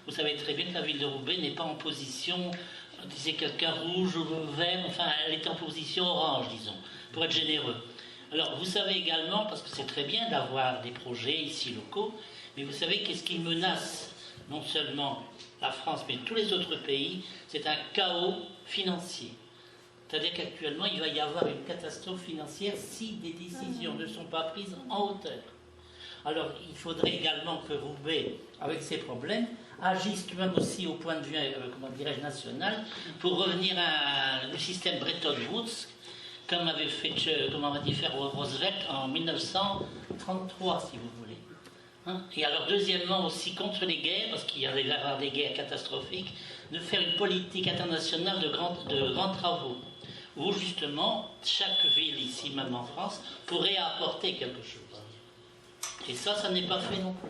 Vous savez très bien que la ville de Roubaix n'est pas en position, disait quelqu'un, rouge ou vert, enfin, elle est en position orange, disons, pour être généreux. Alors, vous savez également, parce que c'est très bien d'avoir des projets ici locaux, mais vous savez qu'est-ce qui menace non seulement la France, mais tous les autres pays, c'est un chaos financier. C'est-à-dire qu'actuellement, il va y avoir une catastrophe financière si des décisions ne sont pas prises en hauteur. Alors, il faudrait également que Roubaix, avec ses problèmes, agisse même aussi au point de vue, comment dirais-je, national, pour revenir au système Bretton Woods, comme avait fait, comment on va dire, faire Roosevelt en 1933, si vous voulez. Hein? Et alors, deuxièmement, aussi contre les guerres, parce qu'il y avait avoir des guerres catastrophiques, de faire une politique internationale de grands travaux, où justement, chaque ville, ici même en France, pourrait apporter quelque chose. Et ça n'est pas fait non plus.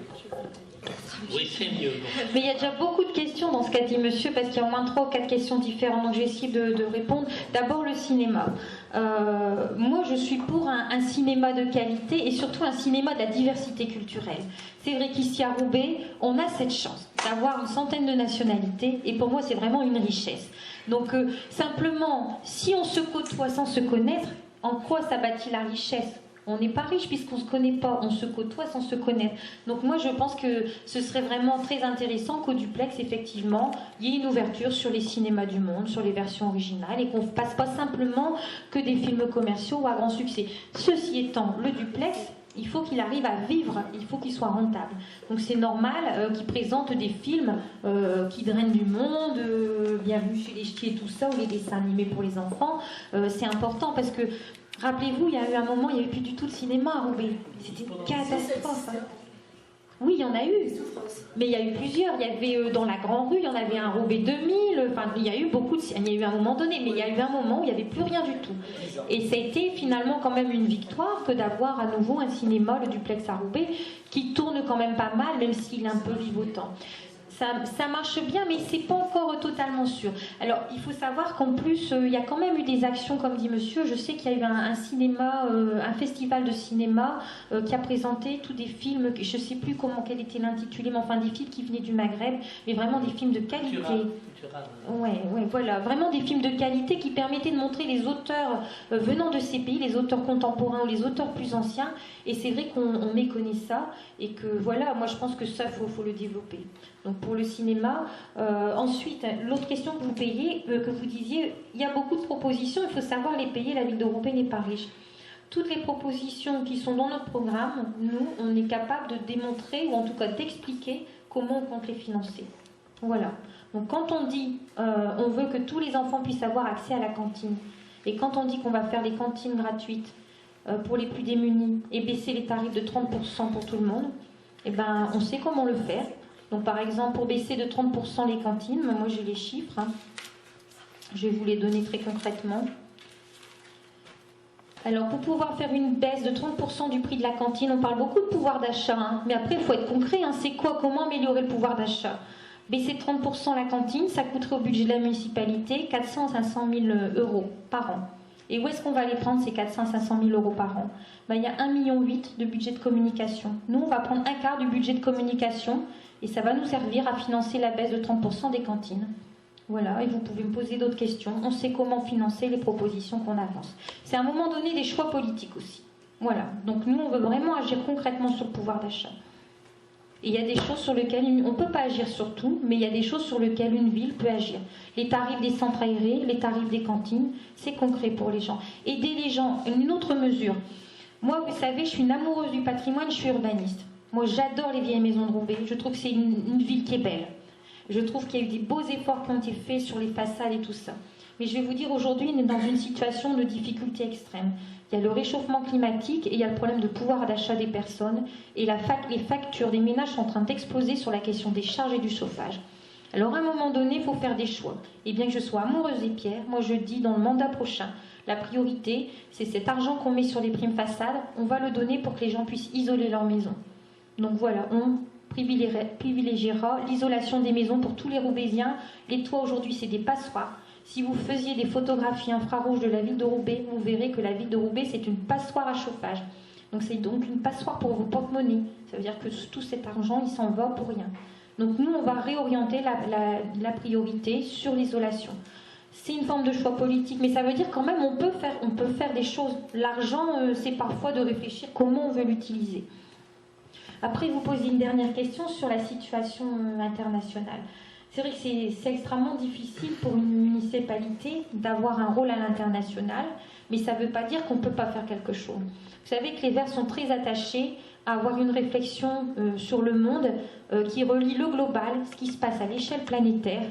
Oui, c'est mieux. Bon. Mais il y a déjà beaucoup de questions dans ce qu'a dit monsieur, parce qu'il y a au moins 3 ou 4 questions différentes, donc je vais essayer de répondre. D'abord, le cinéma. Moi, je suis pour un cinéma de qualité et surtout un cinéma de la diversité culturelle. C'est vrai qu'ici à Roubaix, on a cette chance d'avoir une centaine de nationalités, et pour moi, c'est vraiment une richesse. Donc, simplement, si on se côtoie sans se connaître, en quoi ça bâtit la richesse ? On n'est pas riche puisqu'on ne se connaît pas, on se côtoie sans se connaître. Donc moi je pense que ce serait vraiment très intéressant qu'au Duplex, effectivement, il y ait une ouverture sur les cinémas du monde, sur les versions originales, et qu'on ne fasse pas simplement que des films commerciaux ou à grand succès. Ceci étant, le Duplex, il faut qu'il arrive à vivre, il faut qu'il soit rentable. Donc c'est normal qu'il présente des films qui drainent du monde, Bienvenue chez les Ch'tis et tout ça, ou les dessins animés pour les enfants. C'est important parce que rappelez-vous, il y a eu un moment, il n'y avait plus du tout de cinéma à Roubaix. C'était une catastrophe. Oui, il y en a eu. Mais il y a eu plusieurs. Il y avait dans la Grande Rue, il y en avait un Roubaix 2000. Enfin, il y a eu beaucoup de... Il y a eu un moment donné, mais il y a eu un moment où il n'y avait plus rien du tout. Et ça a été finalement quand même une victoire que d'avoir à nouveau un cinéma, le Duplex à Roubaix, qui tourne quand même pas mal, même s'il est un peu vivotant. Ça marche bien, mais c'est pas encore totalement sûr. Alors, il faut savoir qu'en plus, il y a quand même eu des actions, comme dit monsieur. Je sais qu'il y a eu un cinéma, un festival de cinéma qui a présenté tous des films, je ne sais plus quel était l'intitulé, mais enfin des films qui venaient du Maghreb, mais vraiment des films de qualité. Ouais, voilà, vraiment des films de qualité qui permettaient de montrer les auteurs venant de ces pays, les auteurs contemporains ou les auteurs plus anciens. Et c'est vrai qu'on méconnaît ça, et que voilà, moi je pense que ça, faut le développer. Donc pour le cinéma. Ensuite, l'autre question que vous disiez, il y a beaucoup de propositions, il faut savoir les payer, la ville de Roubaix n'est pas riche. Toutes les propositions qui sont dans notre programme, nous, on est capable de démontrer, ou en tout cas d'expliquer comment on compte les financer. Voilà. Donc quand on dit, on veut que tous les enfants puissent avoir accès à la cantine, et quand on dit qu'on va faire les cantines gratuites pour les plus démunis, et baisser les tarifs de 30% pour tout le monde, eh ben, on sait comment le faire. Donc par exemple, pour baisser de 30% les cantines, moi j'ai les chiffres, hein. Je vais vous les donner très concrètement. Alors pour pouvoir faire une baisse de 30% du prix de la cantine, on parle beaucoup de pouvoir d'achat, hein. Mais après il faut être concret, hein. C'est quoi, comment améliorer le pouvoir d'achat? Baisser de 30% la cantine, ça coûterait au budget de la municipalité 400 à 500 000 euros par an. Et où est-ce qu'on va les prendre ces 400 à 500 000 euros par an? Ben, il y a 1,8 million de budget de communication. Nous, on va prendre un quart du budget de communication et ça va nous servir à financer la baisse de 30% des cantines. Voilà, et vous pouvez me poser d'autres questions. On sait comment financer les propositions qu'on avance. C'est à un moment donné des choix politiques aussi. Voilà, donc nous, on veut vraiment agir concrètement sur le pouvoir d'achat. Et il y a des choses sur lesquelles on ne peut pas agir sur tout, mais il y a des choses sur lesquelles une ville peut agir. Les tarifs des centres aérés, les tarifs des cantines, c'est concret pour les gens. Aider les gens, une autre mesure. Moi, vous savez, je suis une amoureuse du patrimoine, je suis urbaniste. Moi, j'adore les vieilles maisons de Roubaix. Je trouve que c'est une ville qui est belle. Je trouve qu'il y a eu des beaux efforts qui ont été faits sur les façades et tout ça. Mais je vais vous dire, aujourd'hui, on est dans une situation de difficulté extrême. Il y a le réchauffement climatique et il y a le problème de pouvoir d'achat des personnes. Et les factures des ménages sont en train d'exploser sur la question des charges et du chauffage. Alors à un moment donné, il faut faire des choix. Et bien que je sois amoureuse des pierres, moi je dis dans le mandat prochain, la priorité, c'est cet argent qu'on met sur les primes façades, on va le donner pour que les gens puissent isoler leur maison. Donc voilà, on privilégiera l'isolation des maisons pour tous les Roubaisiens. Les toits aujourd'hui, c'est des passoires. Si vous faisiez des photographies infrarouges de la ville de Roubaix, vous verrez que la ville de Roubaix, c'est une passoire à chauffage. Donc c'est donc une passoire pour vos porte-monnaies. Ça veut dire que tout cet argent, il s'en va pour rien. Donc nous, on va réorienter la priorité sur l'isolation. C'est une forme de choix politique, mais ça veut dire quand même on peut faire des choses. L'argent, c'est parfois de réfléchir comment on veut l'utiliser. Après, vous posez une dernière question sur la situation internationale. C'est vrai que c'est extrêmement difficile pour une municipalité d'avoir un rôle à l'international, mais ça ne veut pas dire qu'on ne peut pas faire quelque chose. Vous savez que les Verts sont très attachés à avoir une réflexion sur le monde qui relie le global, ce qui se passe à l'échelle planétaire,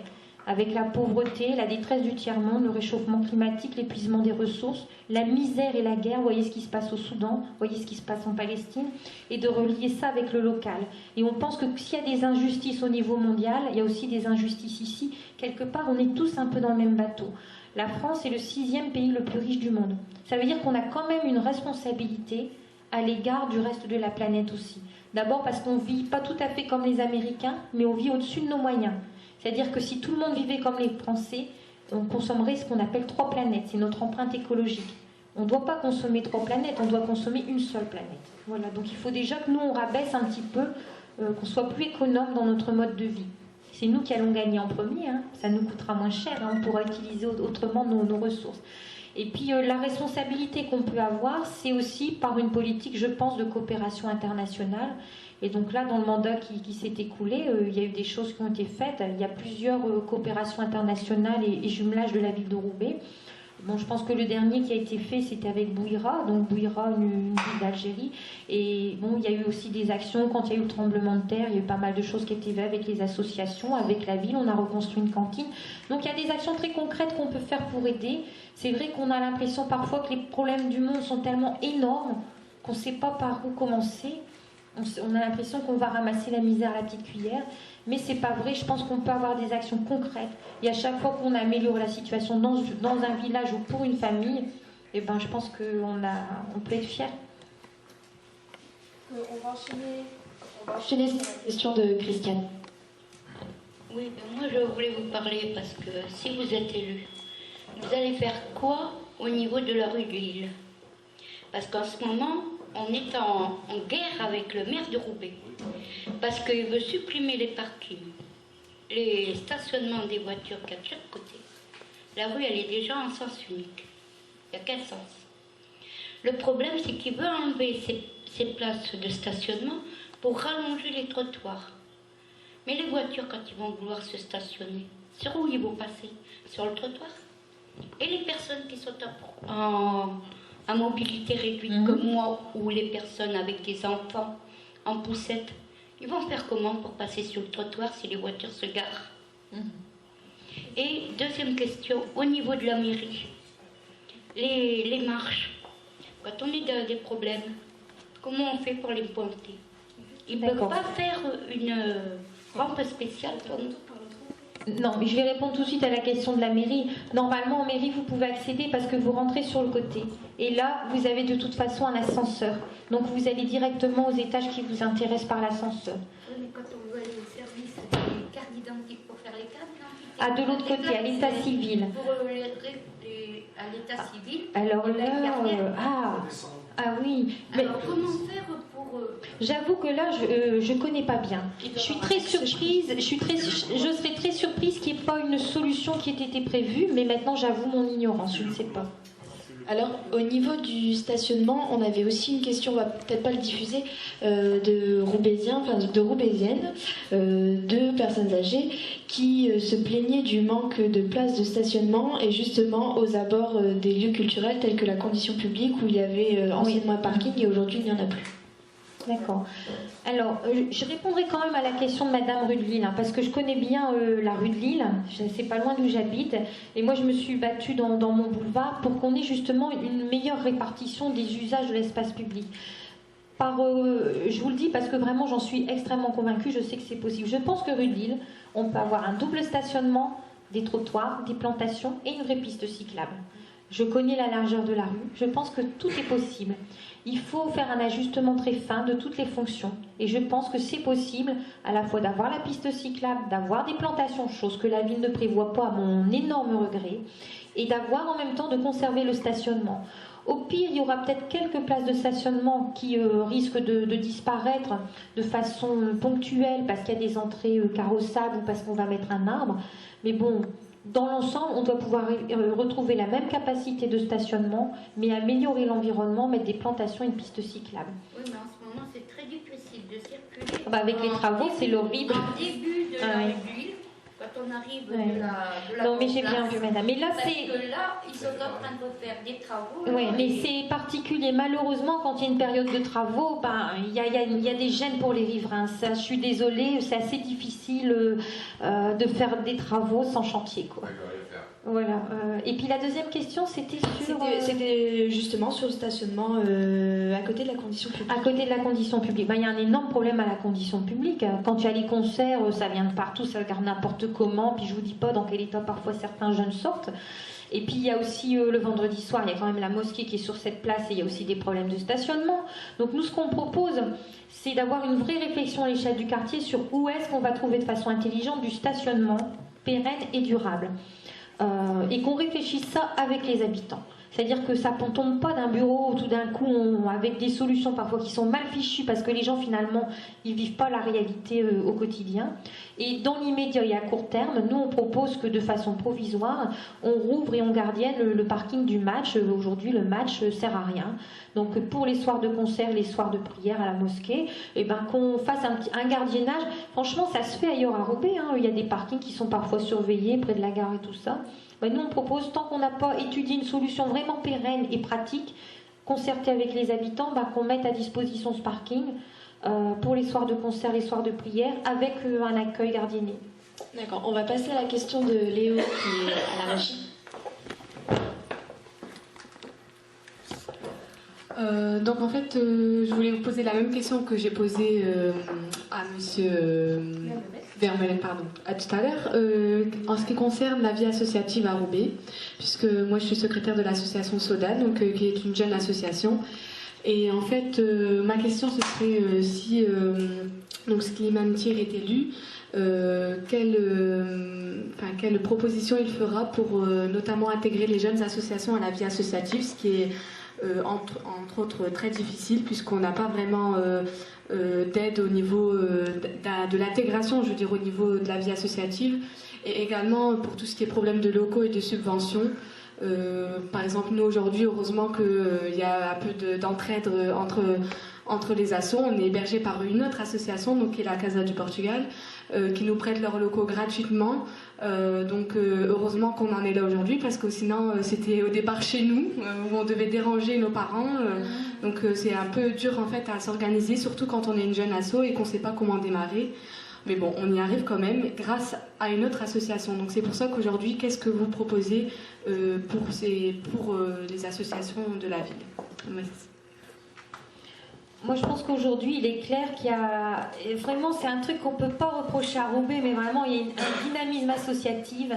avec la pauvreté, la détresse du tiers-monde, le réchauffement climatique, l'épuisement des ressources, la misère et la guerre, vous voyez ce qui se passe au Soudan, vous voyez ce qui se passe en Palestine, et de relier ça avec le local. Et on pense que s'il y a des injustices au niveau mondial, il y a aussi des injustices ici. Quelque part, on est tous un peu dans le même bateau. La France est le 6e pays le plus riche du monde. Ça veut dire qu'on a quand même une responsabilité à l'égard du reste de la planète aussi. D'abord parce qu'on ne vit pas tout à fait comme les Américains, mais on vit au-dessus de nos moyens. C'est-à-dire que si tout le monde vivait comme les Français, on consommerait ce qu'on appelle 3 planètes. C'est notre empreinte écologique. On ne doit pas consommer 3 planètes, on doit consommer une seule planète. Voilà, donc il faut déjà que nous, on rabaisse un petit peu, qu'on soit plus économe dans notre mode de vie. C'est nous qui allons gagner en premier, hein. Ça nous coûtera moins cher, hein. On pourra utiliser autrement nos ressources. Et puis la responsabilité qu'on peut avoir, c'est aussi par une politique, je pense, de coopération internationale. Et donc là, dans le mandat qui s'est écoulé, il y a eu des choses qui ont été faites. Il y a plusieurs coopérations internationales et jumelages de la ville de Roubaix. Bon, je pense que le dernier qui a été fait, c'était avec Bouira, donc Bouira, une ville d'Algérie. Et bon, il y a eu aussi des actions, quand il y a eu le tremblement de terre, il y a eu pas mal de choses qui étaient faites avec les associations, avec la ville, on a reconstruit une cantine. Donc il y a des actions très concrètes qu'on peut faire pour aider. C'est vrai qu'on a l'impression parfois que les problèmes du monde sont tellement énormes qu'on ne sait pas par où commencer. On a l'impression qu'on va ramasser la misère à la petite cuillère, mais c'est pas vrai. Je pense qu'on peut avoir des actions concrètes. Et à chaque fois qu'on améliore la situation dans un village ou pour une famille, eh ben, je pense qu'on peut être fier. On va enchaîner sur la question de Christiane. Oui, moi je voulais vous parler parce que si vous êtes élu, vous allez faire quoi au niveau de la rue de Lille? Parce qu'en ce moment, on est en guerre avec le maire de Roubaix, parce qu'il veut supprimer les parkings, les stationnements des voitures qu'il y a de chaque côté. La rue, elle est déjà en sens unique. Il n'y a qu'un sens. Le problème, c'est qu'il veut enlever ces places de stationnement pour rallonger les trottoirs. Mais les voitures, quand ils vont vouloir se stationner, sur où ils vont passer? Sur le trottoir. Et les personnes qui sont à mobilité réduite comme moi, ou les personnes avec des enfants en poussette, ils vont faire comment pour passer sur le trottoir si les voitures se garent? Et deuxième question, au niveau de la mairie, les marches, quand on est dans des problèmes, comment on fait pour les pointer? Ils ne peuvent pas faire une rampe spéciale pour nous? Non, mais je vais répondre tout de suite à la question de la mairie. Normalement, en mairie, vous pouvez accéder parce que vous rentrez sur le côté. Et là, vous avez de toute façon un ascenseur. Donc, vous allez directement aux étages qui vous intéressent par l'ascenseur. Oui, mais quand on voit les services des cartes d'identité pour faire les cartes d'identité... Ah, de l'autre côté, à l'état civil. Pour à l'état civil... Alors là... Ah oui. Mais alors, comment faire pour... J'avoue que là, je ne connais pas bien. Je suis très surprise. Je serais très surprise qu'il n'y ait pas une solution qui ait été prévue, mais maintenant, j'avoue mon ignorance. Je ne sais pas. Alors, au niveau du stationnement, on avait aussi une question, on va peut-être pas le diffuser, de Roubaisiens, enfin de Roubaisiennes, deux personnes âgées, qui se plaignaient du manque de places de stationnement et justement aux abords des lieux culturels tels que la Condition publique où il y avait anciennement un parking et aujourd'hui il n'y en a plus. D'accord. Alors, je répondrai quand même à la question de Madame rue de Lille, hein, parce que je connais bien la rue de Lille, c'est pas loin d'où j'habite, et moi je me suis battue dans mon boulevard pour qu'on ait justement une meilleure répartition des usages de l'espace public. Je vous le dis parce que vraiment j'en suis extrêmement convaincue, je sais que c'est possible. Je pense que rue de Lille, on peut avoir un double stationnement, des trottoirs, des plantations et une vraie piste cyclable. Je connais la largeur de la rue, je pense que tout est possible. Il faut faire un ajustement très fin de toutes les fonctions. Et je pense que c'est possible à la fois d'avoir la piste cyclable, d'avoir des plantations, chose que la ville ne prévoit pas à mon énorme regret, et d'avoir en même temps de conserver le stationnement. Au pire, il y aura peut-être quelques places de stationnement qui risquent de disparaître de façon ponctuelle parce qu'il y a des entrées carrossables ou parce qu'on va mettre un arbre. Mais bon, dans l'ensemble, on doit pouvoir retrouver la même capacité de stationnement, mais améliorer l'environnement, mettre des plantations et une piste cyclable. Oui, mais en ce moment, c'est très difficile de circuler. Avec les travaux, c'est l'horrible. En début de la ville, quand on arrive de la non, mais j'ai bien vu, madame. Mais là, parce que là, ils sont en train de faire des travaux. Oui, mais c'est particulier. Malheureusement, quand il y a une période de travaux, il y a des gênes pour les riverains. Ça, je suis désolée, c'est assez difficile de faire des travaux sans chantier, quoi. Voilà. Et puis la deuxième question, c'était sur... C'était justement sur le stationnement à côté de la condition publique. À côté de la condition publique. Il y a un énorme problème à la condition publique. Quand tu as les concerts, ça vient de partout, ça regarde n'importe comment. Puis je vous dis pas dans quel état parfois certains jeunes sortent. Et puis il y a aussi le vendredi soir, il y a quand même la mosquée qui est sur cette place et il y a aussi des problèmes de stationnement. Donc nous, ce qu'on propose, c'est d'avoir une vraie réflexion à l'échelle du quartier sur où est-ce qu'on va trouver de façon intelligente du stationnement pérenne et durable. Et qu'on réfléchisse ça avec les habitants. C'est-à-dire que ça ne tombe pas d'un bureau tout d'un coup avec des solutions parfois qui sont mal fichues parce que les gens finalement ils vivent pas la réalité au quotidien. Et dans l'immédiat et à court terme, nous on propose que de façon provisoire, on rouvre et on gardienne le parking du match. Aujourd'hui le match sert à rien. Donc pour les soirs de concert, les soirs de prière à la mosquée, et qu'on fasse un gardiennage. Franchement ça se fait ailleurs à Roubaix. Il y a des parkings qui sont parfois surveillés près de la gare et tout ça. Nous, on propose, tant qu'on n'a pas étudié une solution vraiment pérenne et pratique, concertée avec les habitants, qu'on mette à disposition ce parking pour les soirs de concert, les soirs de prière, avec un accueil gardienné. D'accord, on va passer à la question de Léo qui est à la régie. Donc en fait, je voulais vous poser la même question que j'ai posée à monsieur Vermeulen, à tout à l'heure, en ce qui concerne la vie associative à Roubaix, puisque moi je suis secrétaire de l'association Sodan, donc, qui est une jeune association. Et en fait, ma question ce serait si donc Slimane Thier est élu, quelle proposition il fera pour notamment intégrer les jeunes associations à la vie associative, ce qui est entre autres très difficile puisqu'on n'a pas vraiment d'aide au niveau de l'intégration, je veux dire au niveau de la vie associative, et également pour tout ce qui est problème de locaux et de subventions. Par exemple, nous aujourd'hui, heureusement qu'il y a un peu d'entraide entre les assos. On est hébergé par une autre association, donc qui est la Casa du Portugal, qui nous prête leurs locaux gratuitement. Donc heureusement qu'on en est là aujourd'hui, parce que sinon c'était au départ chez nous où on devait déranger nos parents. Donc c'est un peu dur en fait à s'organiser, surtout quand on est une jeune asso et qu'on ne sait pas comment démarrer. Mais bon, on y arrive quand même grâce à une autre association. Donc c'est pour ça qu'aujourd'hui, qu'est-ce que vous proposez pour les associations de la ville? Merci. Moi, je pense qu'aujourd'hui, il est clair qu'il y a... Vraiment, c'est un truc qu'on ne peut pas reprocher à Roubaix, mais vraiment, il y a un dynamisme associatif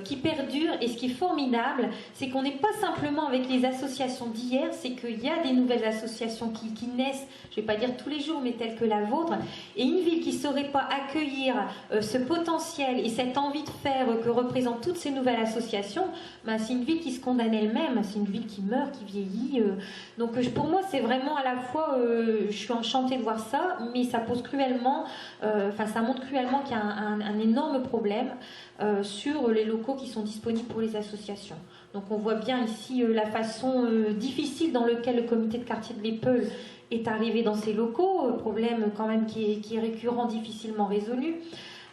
qui perdure. Et ce qui est formidable, c'est qu'on n'est pas simplement avec les associations d'hier, c'est qu'il y a des nouvelles associations qui naissent, je ne vais pas dire tous les jours, mais telles que la vôtre. Et une ville qui ne saurait pas accueillir ce potentiel et cette envie de faire que représentent toutes ces nouvelles associations, c'est une ville qui se condamne elle-même, c'est une ville qui meurt, qui vieillit. Donc pour moi, c'est vraiment à la fois... je suis enchantée de voir ça, mais ça pose cruellement, ça montre cruellement qu'il y a un énorme problème sur les locaux qui sont disponibles pour les associations. Donc on voit bien ici la façon difficile dans laquelle le comité de quartier de l'Épeule est arrivé dans ces locaux, problème quand même qui est récurrent, difficilement résolu.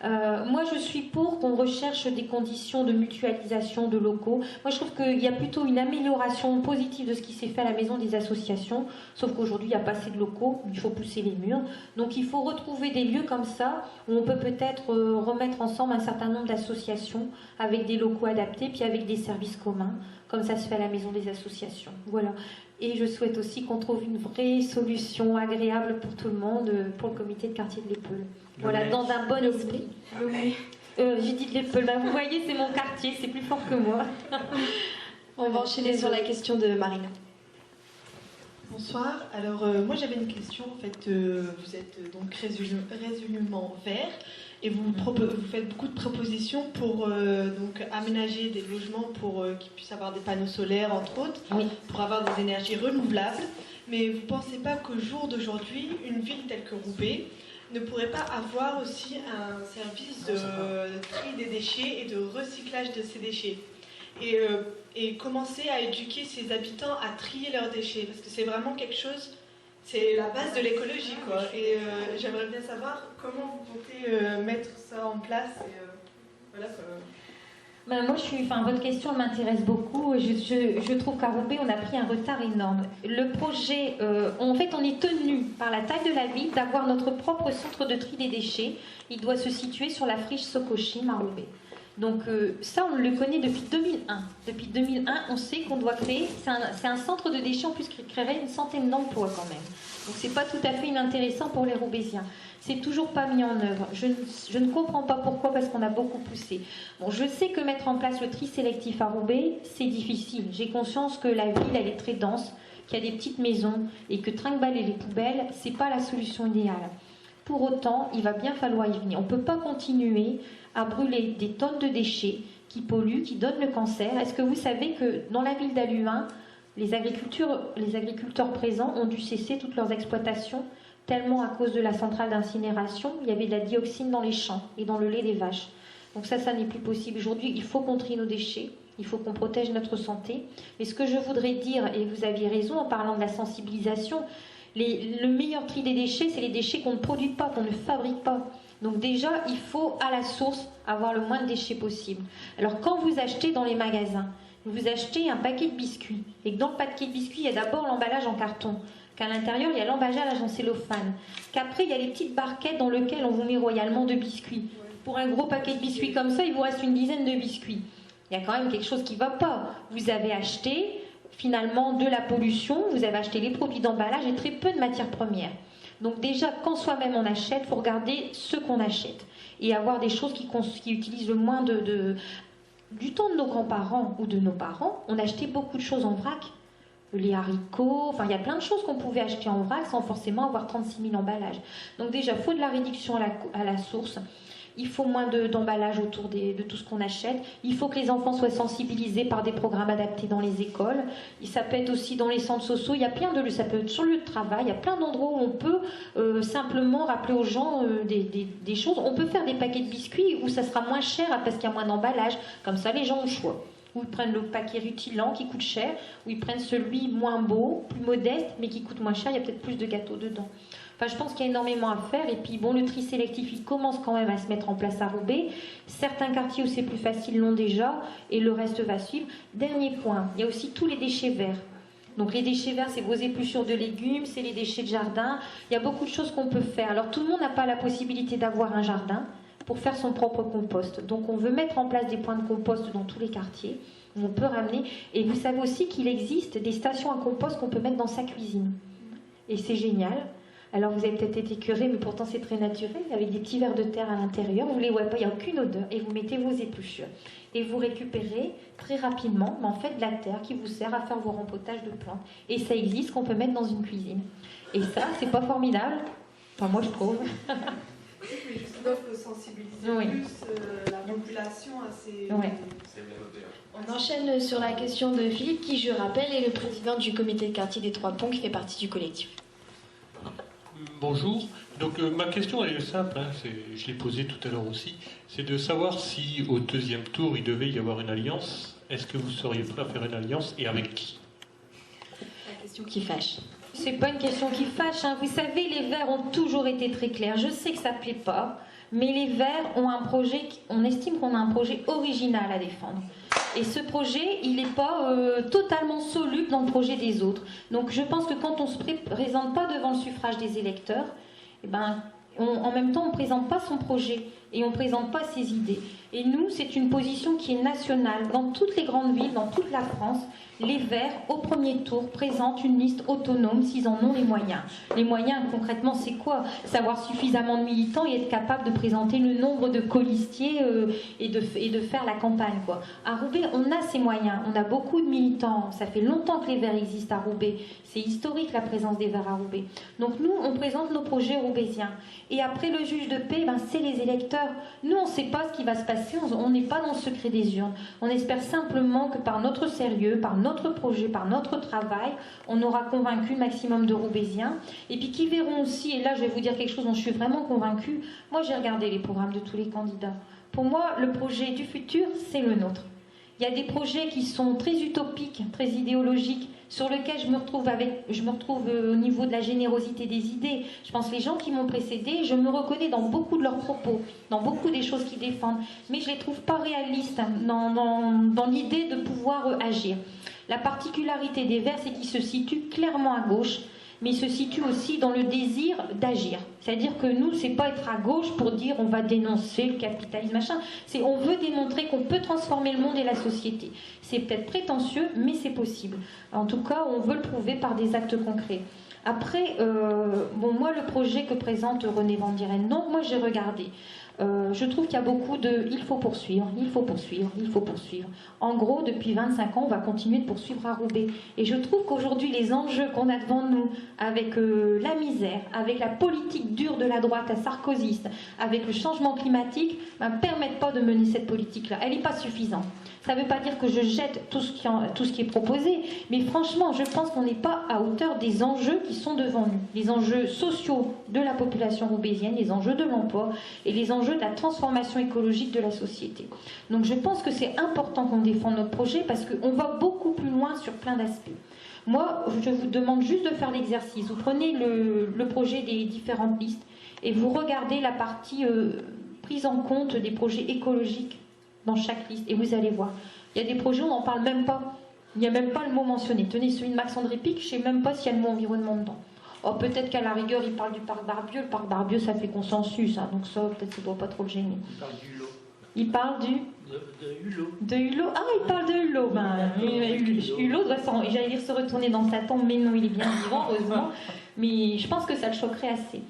Moi, je suis pour qu'on recherche des conditions de mutualisation de locaux. Moi, je trouve qu'il y a plutôt une amélioration positive de ce qui s'est fait à la maison des associations, sauf qu'aujourd'hui, il n'y a pas assez de locaux, il faut pousser les murs. Donc, il faut retrouver des lieux comme ça, où on peut peut-être remettre ensemble un certain nombre d'associations, avec des locaux adaptés, puis avec des services communs, comme ça se fait à la maison des associations. Voilà. Et je souhaite aussi qu'on trouve une vraie solution agréable pour tout le monde, pour le comité de quartier de l'Épeule. Voilà, dans un bon esprit. J'ai dit de l'Épeule, vous voyez, c'est mon quartier, c'est plus fort que moi. On va enchaîner sur la question de Marina. Bonsoir. Alors, moi j'avais une question. En fait, vous êtes donc résolument vert et vous faites beaucoup de propositions pour donc aménager des logements pour qu'ils puissent avoir des panneaux solaires, entre autres, pour avoir des énergies renouvelables. Mais vous ne pensez pas qu'au jour d'aujourd'hui, une ville telle que Roubaix ne pourrait pas avoir aussi un service de tri des déchets et de recyclage de ces déchets et commencer à éduquer ses habitants à trier leurs déchets, parce que c'est vraiment quelque chose, c'est la base de l'écologie, quoi. Et j'aimerais bien savoir comment vous comptez mettre ça en place. Et, voilà, Moi, votre question m'intéresse beaucoup. Je trouve qu'à Roubaix, on a pris un retard énorme. Le projet, en fait, on est tenu par la taille de la ville d'avoir notre propre centre de tri des déchets. Il doit se situer sur la friche Sokochim à Roubaix. Donc ça, on le connaît depuis 2001. Depuis 2001, on sait qu'on doit créer, c'est un centre de déchets en plus qui créerait une centaine d'emplois quand même. Donc c'est pas tout à fait inintéressant pour les Roubaisiens. C'est toujours pas mis en œuvre. Je ne comprends pas pourquoi, parce qu'on a beaucoup poussé. Bon, je sais que mettre en place le tri sélectif à Roubaix, c'est difficile. J'ai conscience que la ville, elle est très dense, qu'il y a des petites maisons et que trinque-baller les poubelles, c'est pas la solution idéale. Pour autant, il va bien falloir y venir. On ne peut pas continuer à brûler des tonnes de déchets qui polluent, qui donnent le cancer. Est-ce que vous savez que dans la ville d'Halluin, les agriculteurs présents ont dû cesser toutes leurs exploitations tellement à cause de la centrale d'incinération, il y avait de la dioxine dans les champs et dans le lait des vaches. Donc ça n'est plus possible. Aujourd'hui, il faut qu'on trie nos déchets, il faut qu'on protège notre santé. Et ce que je voudrais dire, et vous aviez raison en parlant de la sensibilisation, le meilleur tri des déchets, c'est les déchets qu'on ne produit pas, qu'on ne fabrique pas. Donc déjà, il faut à la source avoir le moins de déchets possible. Alors quand vous achetez dans les magasins, vous achetez un paquet de biscuits, et que dans le paquet de biscuits, il y a d'abord l'emballage en carton, qu'à l'intérieur, il y a l'emballage en cellophane, qu'après, il y a les petites barquettes dans lesquelles on vous met royalement de biscuits. Pour un gros paquet de biscuits comme ça, il vous reste une dizaine de biscuits. Il y a quand même quelque chose qui ne va pas. Vous avez acheté finalement de la pollution, vous avez acheté les produits d'emballage et très peu de matières premières. Donc déjà, quand soi-même on achète, il faut regarder ce qu'on achète et avoir des choses qui utilisent le moins du temps de nos grands-parents ou de nos parents. On achetait beaucoup de choses en vrac, les haricots, enfin il y a plein de choses qu'on pouvait acheter en vrac sans forcément avoir 36 000 emballages. Donc déjà, il faut de la réduction à la source. Il faut moins d'emballage autour de tout ce qu'on achète. Il faut que les enfants soient sensibilisés par des programmes adaptés dans les écoles. Et ça peut être aussi dans les centres sociaux. Il y a plein de lieux, ça peut être sur le lieu de travail. Il y a plein d'endroits où on peut simplement rappeler aux gens des choses. On peut faire des paquets de biscuits où ça sera moins cher parce qu'il y a moins d'emballage. Comme ça, les gens ont le choix. Ou ils prennent le paquet rutilant qui coûte cher, ou ils prennent celui moins beau, plus modeste, mais qui coûte moins cher. Il y a peut-être plus de gâteaux dedans. Enfin, je pense qu'il y a énormément à faire. Et puis, bon, le tri sélectif, il commence quand même à se mettre en place à Roubaix. Certains quartiers où c'est plus facile l'ont déjà, et le reste va suivre. Dernier point, il y a aussi tous les déchets verts. Donc, les déchets verts, c'est vos épluchures de légumes, c'est les déchets de jardin. Il y a beaucoup de choses qu'on peut faire. Alors, tout le monde n'a pas la possibilité d'avoir un jardin pour faire son propre compost. Donc, on veut mettre en place des points de compost dans tous les quartiers où on peut ramener. Et vous savez aussi qu'il existe des stations à compost qu'on peut mettre dans sa cuisine. Et c'est génial. Alors vous avez peut-être été curé, mais pourtant c'est très naturel, avec des petits vers de terre à l'intérieur, vous ne les voyez pas, il n'y a aucune odeur, et vous mettez vos épluchures. Et vous récupérez très rapidement, mais en fait, de la terre qui vous sert à faire vos rempotages de plantes. Et ça existe, qu'on peut mettre dans une cuisine. Et ça, c'est pas formidable? Enfin, moi je trouve. Oui, mais justement, il faut sensibiliser plus la population à ces... Oui. On enchaîne sur la question de Philippe, qui, je rappelle, est le président du comité de quartier des Trois Ponts, qui fait partie du collectif. Bonjour. Donc ma question elle est simple, je l'ai posée tout à l'heure aussi, c'est de savoir si au deuxième tour il devait y avoir une alliance. Est-ce que vous seriez prêt à faire une alliance et avec qui? La question qui fâche. C'est pas une question qui fâche, hein. Vous savez, les Verts ont toujours été très clairs. Je sais que ça plaît pas. Mais les Verts ont un projet, on estime qu'on a un projet original à défendre. Et ce projet, il n'est pas totalement soluble dans le projet des autres. Donc je pense que quand on ne se présente pas devant le suffrage des électeurs, eh ben, en même temps, on ne présente pas son projet et on ne présente pas ses idées. Et nous, c'est une position qui est nationale. Dans toutes les grandes villes, dans toute la France, les Verts, au premier tour, présentent une liste autonome s'ils en ont les moyens. Les moyens, concrètement, c'est quoi? Savoir suffisamment de militants et être capable de présenter le nombre de colistiers et de faire la campagne, quoi. À Roubaix, on a ces moyens. On a beaucoup de militants. Ça fait longtemps que les Verts existent à Roubaix. C'est historique, la présence des Verts à Roubaix. Donc nous, on présente nos projets roubaisiens. Et après, le juge de paix, ben, c'est les électeurs. Nous, on ne sait pas ce qui va se passer. On n'est pas dans le secret des urnes. On espère simplement que par notre sérieux, par notre projet, par notre travail, on aura convaincu le maximum de Roubaisiens. Et puis qui verront aussi, et là je vais vous dire quelque chose dont je suis vraiment convaincue, moi j'ai regardé les programmes de tous les candidats. Pour moi, le projet du futur, c'est le nôtre. Il y a des projets qui sont très utopiques, très idéologiques, sur lesquels je me retrouve au niveau de la générosité des idées. Je pense que les gens qui m'ont précédé, je me reconnais dans beaucoup de leurs propos, dans beaucoup des choses qu'ils défendent, mais je ne les trouve pas réalistes dans l'idée de pouvoir agir. La particularité des Verts, c'est qu'ils se situent clairement à gauche, mais ils se situent aussi dans le désir d'agir. C'est-à-dire que nous, c'est pas être à gauche pour dire on va dénoncer le capitalisme, machin. C'est on veut démontrer qu'on peut transformer le monde et la société. C'est peut-être prétentieux, mais c'est possible. En tout cas, on veut le prouver par des actes concrets. Après, moi, le projet que présente René Vandierenne, non, moi j'ai regardé. Je trouve qu'il y a beaucoup de « il faut poursuivre, il faut poursuivre, il faut poursuivre ». En gros, depuis 25 ans, on va continuer de poursuivre à Roubaix. Et je trouve qu'aujourd'hui, les enjeux qu'on a devant nous, avec la misère, avec la politique dure de la droite à sarkozyste, avec le changement climatique, ne permettent pas de mener cette politique-là. Elle n'est pas suffisante. Ça ne veut pas dire que je jette tout ce qui est proposé, mais franchement, je pense qu'on n'est pas à hauteur des enjeux qui sont devant nous. Les enjeux sociaux de la population roubaisienne, les enjeux de l'emploi et les enjeux de la transformation écologique de la société. Donc je pense que c'est important qu'on défende notre projet parce qu'on va beaucoup plus loin sur plein d'aspects. Moi, je vous demande juste de faire l'exercice. Vous prenez le projet des différentes listes et vous regardez la partie prise en compte des projets écologiques dans chaque liste, et vous allez voir. Il y a des projets où on n'en parle même pas. Il n'y a même pas le mot mentionné. Tenez, celui de Max-André Pic, je ne sais même pas s'il y a le mot environnement dedans. Oh, peut-être qu'à la rigueur, il parle du parc Barbieux. Le parc Barbieux, ça fait consensus, hein, donc ça, peut-être ça ne doit pas trop le gêner. Il parle du Hulot. Il parle du... De Hulot. De Hulot. Ah, il parle de Hulot. Hulot doit j'allais dire se retourner dans sa tombe, mais non, il est bien vivant, heureusement. Mais je pense que ça le choquerait assez.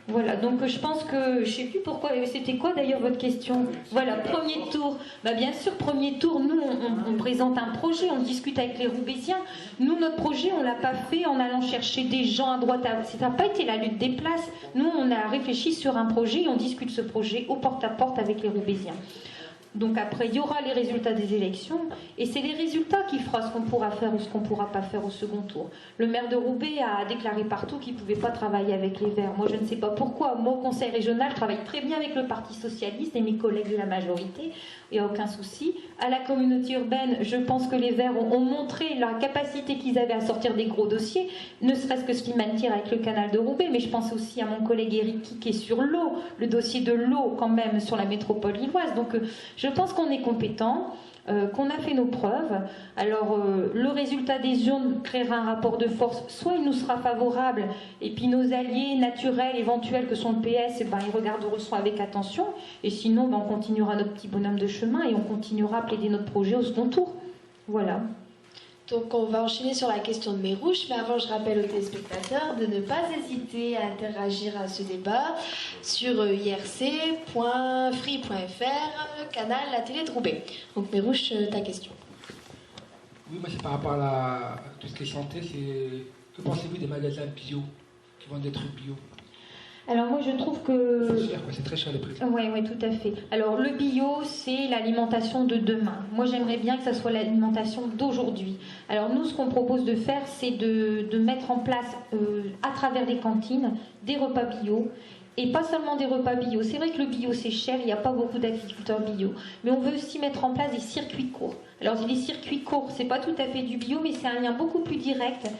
Voilà, donc je pense que, je ne sais plus pourquoi, c'était quoi d'ailleurs votre question? Voilà, premier tour. Bah, bien sûr, premier tour, nous, on présente un projet, on discute avec les Roubaisiens. Nous, notre projet, on ne l'a pas fait en allant chercher des gens à droite. Ça n'a pas été la lutte des places. Nous, on a réfléchi sur un projet et on discute ce projet au porte-à-porte avec les Roubaisiens. Donc après, il y aura les résultats des élections, et c'est les résultats qui feront ce qu'on pourra faire ou ce qu'on ne pourra pas faire au second tour. Le maire de Roubaix a déclaré partout qu'il ne pouvait pas travailler avec les Verts. Moi, je ne sais pas pourquoi. Moi, au conseil régional, je travaille très bien avec le Parti socialiste et mes collègues de la majorité. Il n'y a aucun souci. À la communauté urbaine, je pense que les Verts ont montré la capacité qu'ils avaient à sortir des gros dossiers, ne serait-ce que Slimane Tire avec le canal de Roubaix, mais je pense aussi à mon collègue Eric qui est sur l'eau, le dossier de l'eau quand même sur la métropole lilloise. Donc je pense qu'on est compétent, qu'on a fait nos preuves. Alors le résultat des urnes créera un rapport de force, soit il nous sera favorable, et puis nos alliés naturels éventuels que sont le PS, eh ben, ils regarderont ça avec attention, et sinon ben, on continuera notre petit bonhomme de chemin et on continuera à plaider notre projet au second tour. Voilà. Donc on va enchaîner sur la question de Mérouche, mais avant je rappelle aux téléspectateurs de ne pas hésiter à interagir à ce débat sur irc.free.fr, canal La Télé de Roubaix. Donc Mérouche, ta question. Oui, moi c'est par rapport à tout ce qui est santé, que pensez-vous des magasins bio qui vendent des trucs bio? Alors moi je trouve que... C'est cher, c'est très cher les prix. Oui, tout à fait. Alors le bio, c'est l'alimentation de demain. Moi j'aimerais bien que ça soit l'alimentation d'aujourd'hui. Alors nous ce qu'on propose de faire, c'est de mettre en place à travers les cantines des repas bio. Et pas seulement des repas bio. C'est vrai que le bio c'est cher, il n'y a pas beaucoup d'agriculteurs bio. Mais on veut aussi mettre en place des circuits courts. Alors les circuits courts, c'est pas tout à fait du bio, mais c'est un lien beaucoup plus direct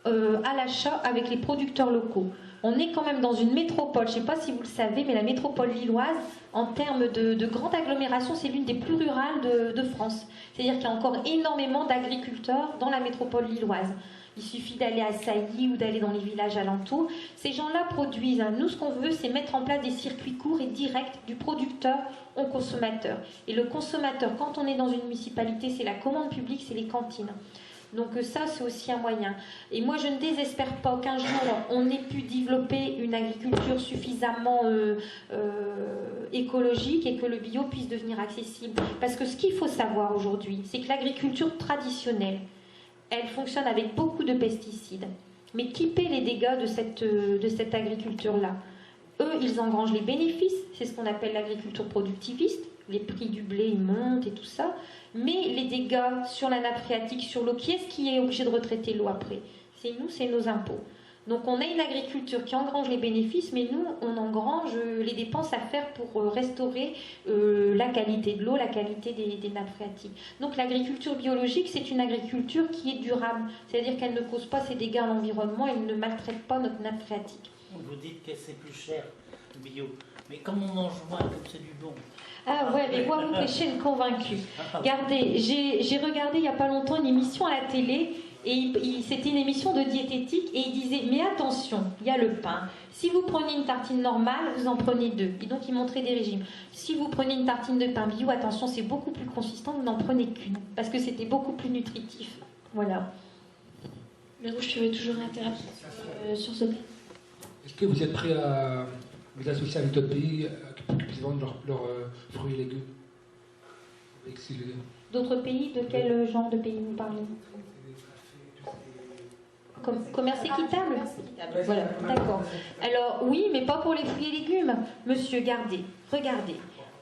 à l'achat avec les producteurs locaux. On est quand même dans une métropole, je ne sais pas si vous le savez, mais la métropole lilloise, en termes de grande agglomération, c'est l'une des plus rurales de France. C'est-à-dire qu'il y a encore énormément d'agriculteurs dans la métropole lilloise. Il suffit d'aller à Sailly ou d'aller dans les villages alentours. Ces gens-là produisent. Nous, ce qu'on veut, c'est mettre en place des circuits courts et directs du producteur au consommateur. Et le consommateur, quand on est dans une municipalité, c'est la commande publique, c'est les cantines. Donc ça, c'est aussi un moyen. Et moi, je ne désespère pas qu'un jour, on ait pu développer une agriculture suffisamment écologique et que le bio puisse devenir accessible. Parce que ce qu'il faut savoir aujourd'hui, c'est que l'agriculture traditionnelle, elle fonctionne avec beaucoup de pesticides. Mais qui paie les dégâts de cette agriculture-là? Eux, ils engrangent les bénéfices. C'est ce qu'on appelle l'agriculture productiviste. Les prix du blé, ils montent et tout ça. Mais les dégâts sur la nappe phréatique, sur l'eau, qui est-ce qui est obligé de retraiter l'eau après? C'est nous, c'est nos impôts. Donc on a une agriculture qui engrange les bénéfices, mais nous, on engrange les dépenses à faire pour restaurer la qualité de l'eau, la qualité des nappes phréatiques. Donc l'agriculture biologique, c'est une agriculture qui est durable. C'est-à-dire qu'elle ne cause pas ces dégâts à l'environnement, elle ne maltraite pas notre nappe phréatique. Vous dites que c'est plus cher, le bio. Mais comme on mange moins, comme c'est du bon... Ah ouais, mais moi, vous pêchez le convaincu. Regardez, j'ai regardé il n'y a pas longtemps une émission à la télé, et c'était une émission de diététique, et il disait, mais attention, il y a le pain. Si vous prenez une tartine normale, vous en prenez 2. Et donc, il montrait des régimes. Si vous prenez une tartine de pain bio, attention, c'est beaucoup plus consistant, vous n'en prenez qu'une. Parce que c'était beaucoup plus nutritif. Voilà. Mais Rouge, tu veux toujours interagir sur ce point? Est-ce que vous êtes prêt à vous associer avec d'autres pays pour qu'ils puissent vendre leurs fruits et légumes? D'autres pays? De quel genre de pays vous parlez? Commerce équitable? Voilà, d'accord. Alors, oui, mais pas pour les fruits et légumes. Monsieur, regardez.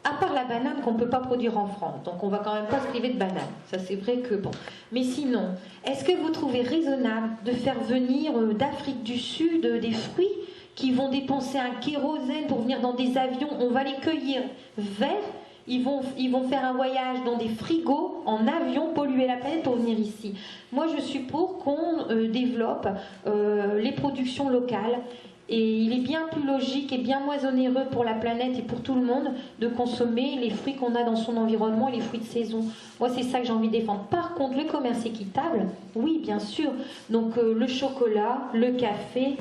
À part la banane qu'on ne peut pas produire en France, donc on va quand même pas se priver de banane. Ça, c'est vrai que bon. Mais sinon, est-ce que vous trouvez raisonnable de faire venir d'Afrique du Sud des fruits qui vont dépenser un kérosène pour venir dans des avions? On va les cueillir verts. Ils vont faire un voyage dans des frigos, en avion, polluer la planète pour venir ici. Moi, je suis pour qu'on développe les productions locales. Et il est bien plus logique et bien moins onéreux pour la planète et pour tout le monde de consommer les fruits qu'on a dans son environnement et les fruits de saison. Moi, c'est ça que j'ai envie de défendre. Par contre, le commerce équitable, oui, bien sûr. Donc, le chocolat, le café,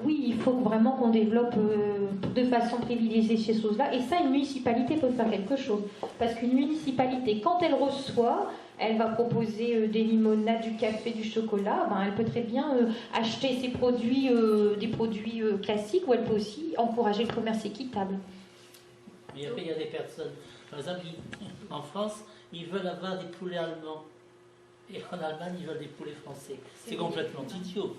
oui, il faut vraiment qu'on développe de façon privilégiée ces choses-là. Et ça, une municipalité peut faire quelque chose. Parce qu'une municipalité, quand elle reçoit, elle va proposer des limonades, du café, du chocolat, ben, elle peut très bien acheter ses produits, des produits classiques, ou elle peut aussi encourager le commerce équitable. Mais après, il y a des personnes, par exemple, en France, ils veulent avoir des poulets allemands. Et en Allemagne, ils veulent des poulets français. C'est complètement idiot.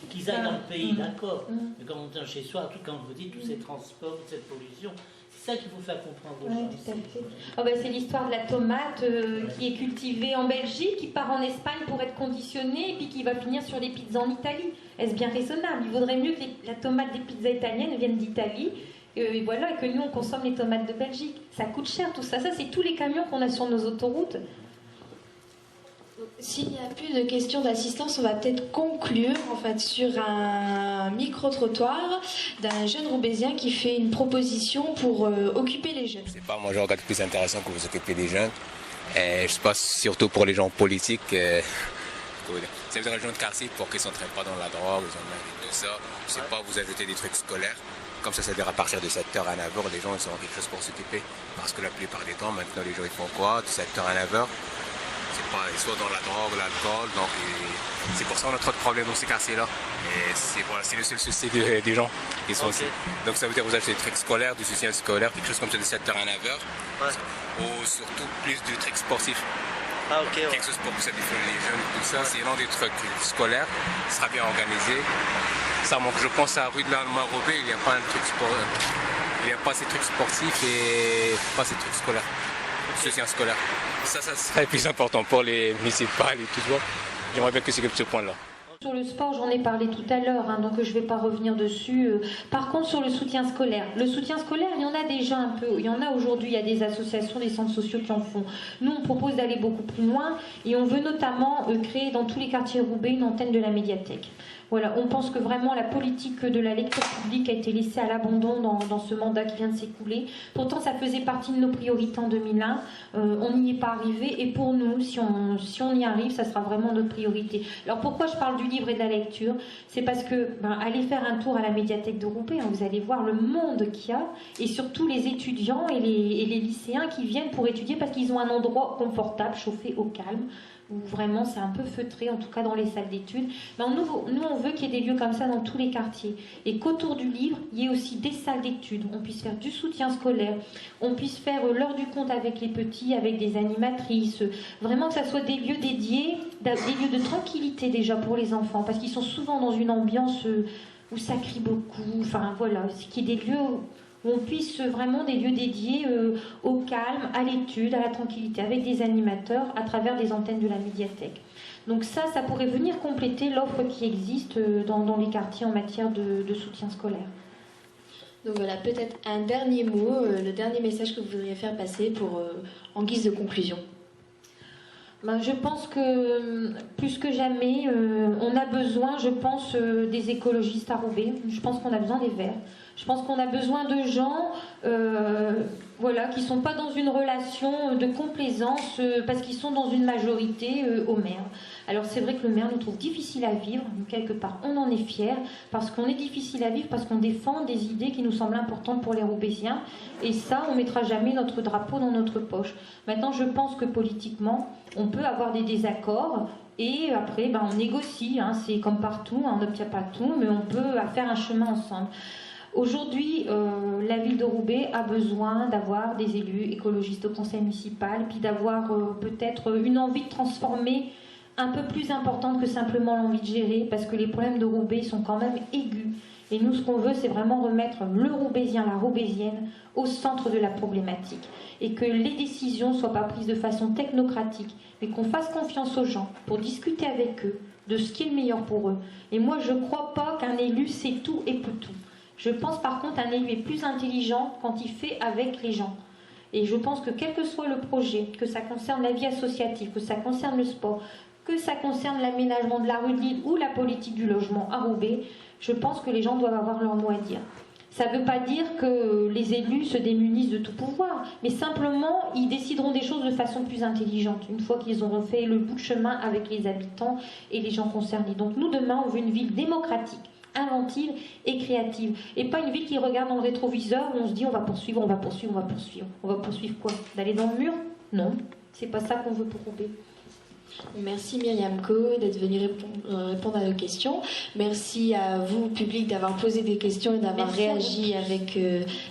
Qu'ils aillent dans le pays, d'accord. Mais quand on vient chez soi, tout quand vous dites tous ces transports, toute cette pollution, c'est ça qu'il faut faire comprendre aux gens. Tout à fait. Oh ben, c'est l'histoire de la tomate qui est cultivée en Belgique, qui part en Espagne pour être conditionnée et puis qui va finir sur les pizzas en Italie. Est-ce bien raisonnable? Il vaudrait mieux que la tomate des pizzas italiennes vienne d'Italie et voilà, et que nous on consomme les tomates de Belgique. Ça coûte cher tout ça. Ça, c'est tous les camions qu'on a sur nos autoroutes. S'il n'y a plus de questions d'assistance, on va peut-être conclure en fait sur un micro-trottoir d'un jeune roubaisien qui fait une proposition pour occuper les jeunes. Je sais pas, moi je regarde plus intéressant que vous occupez des jeunes. Je sais pas, surtout pour les gens politiques. C'est une région de quartier pour qu'ils ne s'entraînent pas dans la drogue, et tout ça. Je sais pas, vous ajoutez des trucs scolaires. Comme ça, c'est-à-dire à partir de 7h à 9h, les gens ils ont quelque chose pour s'occuper. Parce que la plupart des temps, maintenant les gens ils font quoi? De 7h à 9h. Soit dans la drogue, l'alcool, donc c'est pour ça qu'on a trop de problèmes dans ces quartiers-là. Et c'est le seul souci des gens qui sont aussi. Donc ça veut dire que vous achetez des trucs scolaires, du soutien scolaire, quelque chose comme ça de 7h à 9h, ou surtout plus de trucs sportifs. Ah, ok. Quelque chose pour pousser les jeunes, tout ça, sinon des trucs scolaires, ce sera bien organisé. Ça manque, je pense, à rue de l'Allemagne-Roubaix, il n'y a pas un truc il n'y a pas ces trucs sportifs et pas ces trucs scolaires. Soutien scolaire. Ça serait plus important pour les municipales et tout ça. J'aimerais bien que c'est ce point-là. Sur le sport, j'en ai parlé tout à l'heure, donc je ne vais pas revenir dessus. Par contre, sur le soutien scolaire, il y en a déjà un peu. Il y en a aujourd'hui, il y a des associations, des centres sociaux qui en font. Nous, on propose d'aller beaucoup plus loin et on veut notamment créer dans tous les quartiers roubaix une antenne de la médiathèque. Voilà, on pense que vraiment la politique de la lecture publique a été laissée à l'abandon dans ce mandat qui vient de s'écouler. Pourtant, ça faisait partie de nos priorités en 2001. On n'y est pas arrivé. Et pour nous, si on y arrive, ça sera vraiment notre priorité. Alors pourquoi je parle du livre et de la lecture? C'est parce que, allez faire un tour à la médiathèque de Roubaix, vous allez voir le monde qu'il y a, et surtout les étudiants et les lycéens qui viennent pour étudier parce qu'ils ont un endroit confortable, chauffé au calme, où vraiment c'est un peu feutré, en tout cas dans les salles d'études. Nous, on veut qu'il y ait des lieux comme ça dans tous les quartiers. Et qu'autour du livre, il y ait aussi des salles d'études. On puisse faire du soutien scolaire, on puisse faire l'heure du conte avec les petits, avec des animatrices. Vraiment que ça soit des lieux dédiés, des lieux de tranquillité déjà pour les enfants, parce qu'ils sont souvent dans une ambiance où ça crie beaucoup. Enfin voilà, qu'il y ait des lieux où on puisse vraiment des lieux dédiés au calme, à l'étude, à la tranquillité, avec des animateurs à travers des antennes de la médiathèque. Donc ça pourrait venir compléter l'offre qui existe dans les quartiers en matière de soutien scolaire. Donc voilà, peut-être un dernier mot, le dernier message que vous voudriez faire passer en guise de conclusion. Je pense que plus que jamais, on a besoin, je pense, des écologistes à Roubaix. Je pense qu'on a besoin des Verts. Je pense qu'on a besoin de gens qui ne sont pas dans une relation de complaisance parce qu'ils sont dans une majorité au maire. Alors c'est vrai que le maire nous trouve difficile à vivre, quelque part on en est fiers, parce qu'on est difficile à vivre, parce qu'on défend des idées qui nous semblent importantes pour les Roubaisiens, et ça on ne mettra jamais notre drapeau dans notre poche. Maintenant je pense que politiquement on peut avoir des désaccords, et après on négocie, c'est comme partout, on n'obtient pas tout, mais on peut faire un chemin ensemble. Aujourd'hui, la ville de Roubaix a besoin d'avoir des élus écologistes au conseil municipal, puis d'avoir peut-être une envie de transformer un peu plus importante que simplement l'envie de gérer, parce que les problèmes de Roubaix sont quand même aigus. Et nous, ce qu'on veut, c'est vraiment remettre le Roubaisien, la Roubaisienne, au centre de la problématique. Et que les décisions ne soient pas prises de façon technocratique, mais qu'on fasse confiance aux gens pour discuter avec eux de ce qui est le meilleur pour eux. Et moi, je ne crois pas qu'un élu sait tout et peut tout. Je pense par contre qu'un élu est plus intelligent quand il fait avec les gens. Et je pense que quel que soit le projet, que ça concerne la vie associative, que ça concerne le sport, que ça concerne l'aménagement de la rue de Lille ou la politique du logement à Roubaix, je pense que les gens doivent avoir leur mot à dire. Ça ne veut pas dire que les élus se démunissent de tout pouvoir, mais simplement ils décideront des choses de façon plus intelligente, une fois qu'ils auront fait le bout de chemin avec les habitants et les gens concernés. Donc nous, demain, on veut une ville démocratique, inventive et créative, et pas une ville qui regarde dans le rétroviseur où on se dit on va poursuivre, on va poursuivre, on va poursuivre. On va poursuivre quoi? D'aller dans le mur? Non, c'est pas ça qu'on veut pour Roubaix. Merci Myriam Co d'être venue répondre à nos questions. Merci à vous, public, d'avoir posé des questions et d'avoir réagi avec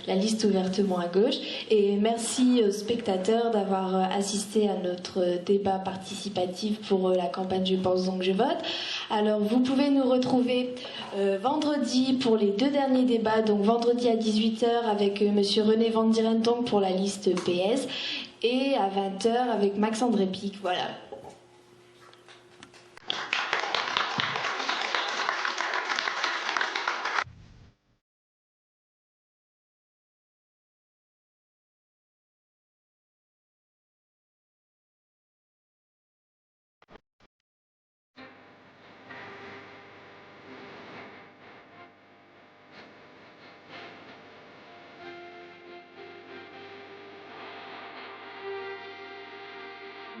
la liste ouvertement à gauche. Et merci aux spectateurs d'avoir assisté à notre débat participatif pour la campagne Je pense donc je vote. Alors vous pouvez nous retrouver vendredi pour les 2 derniers débats, donc vendredi à 18h avec monsieur René Van Direndonck pour la liste PS et à 20h avec Max-André Pic. Voilà.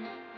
Thank you.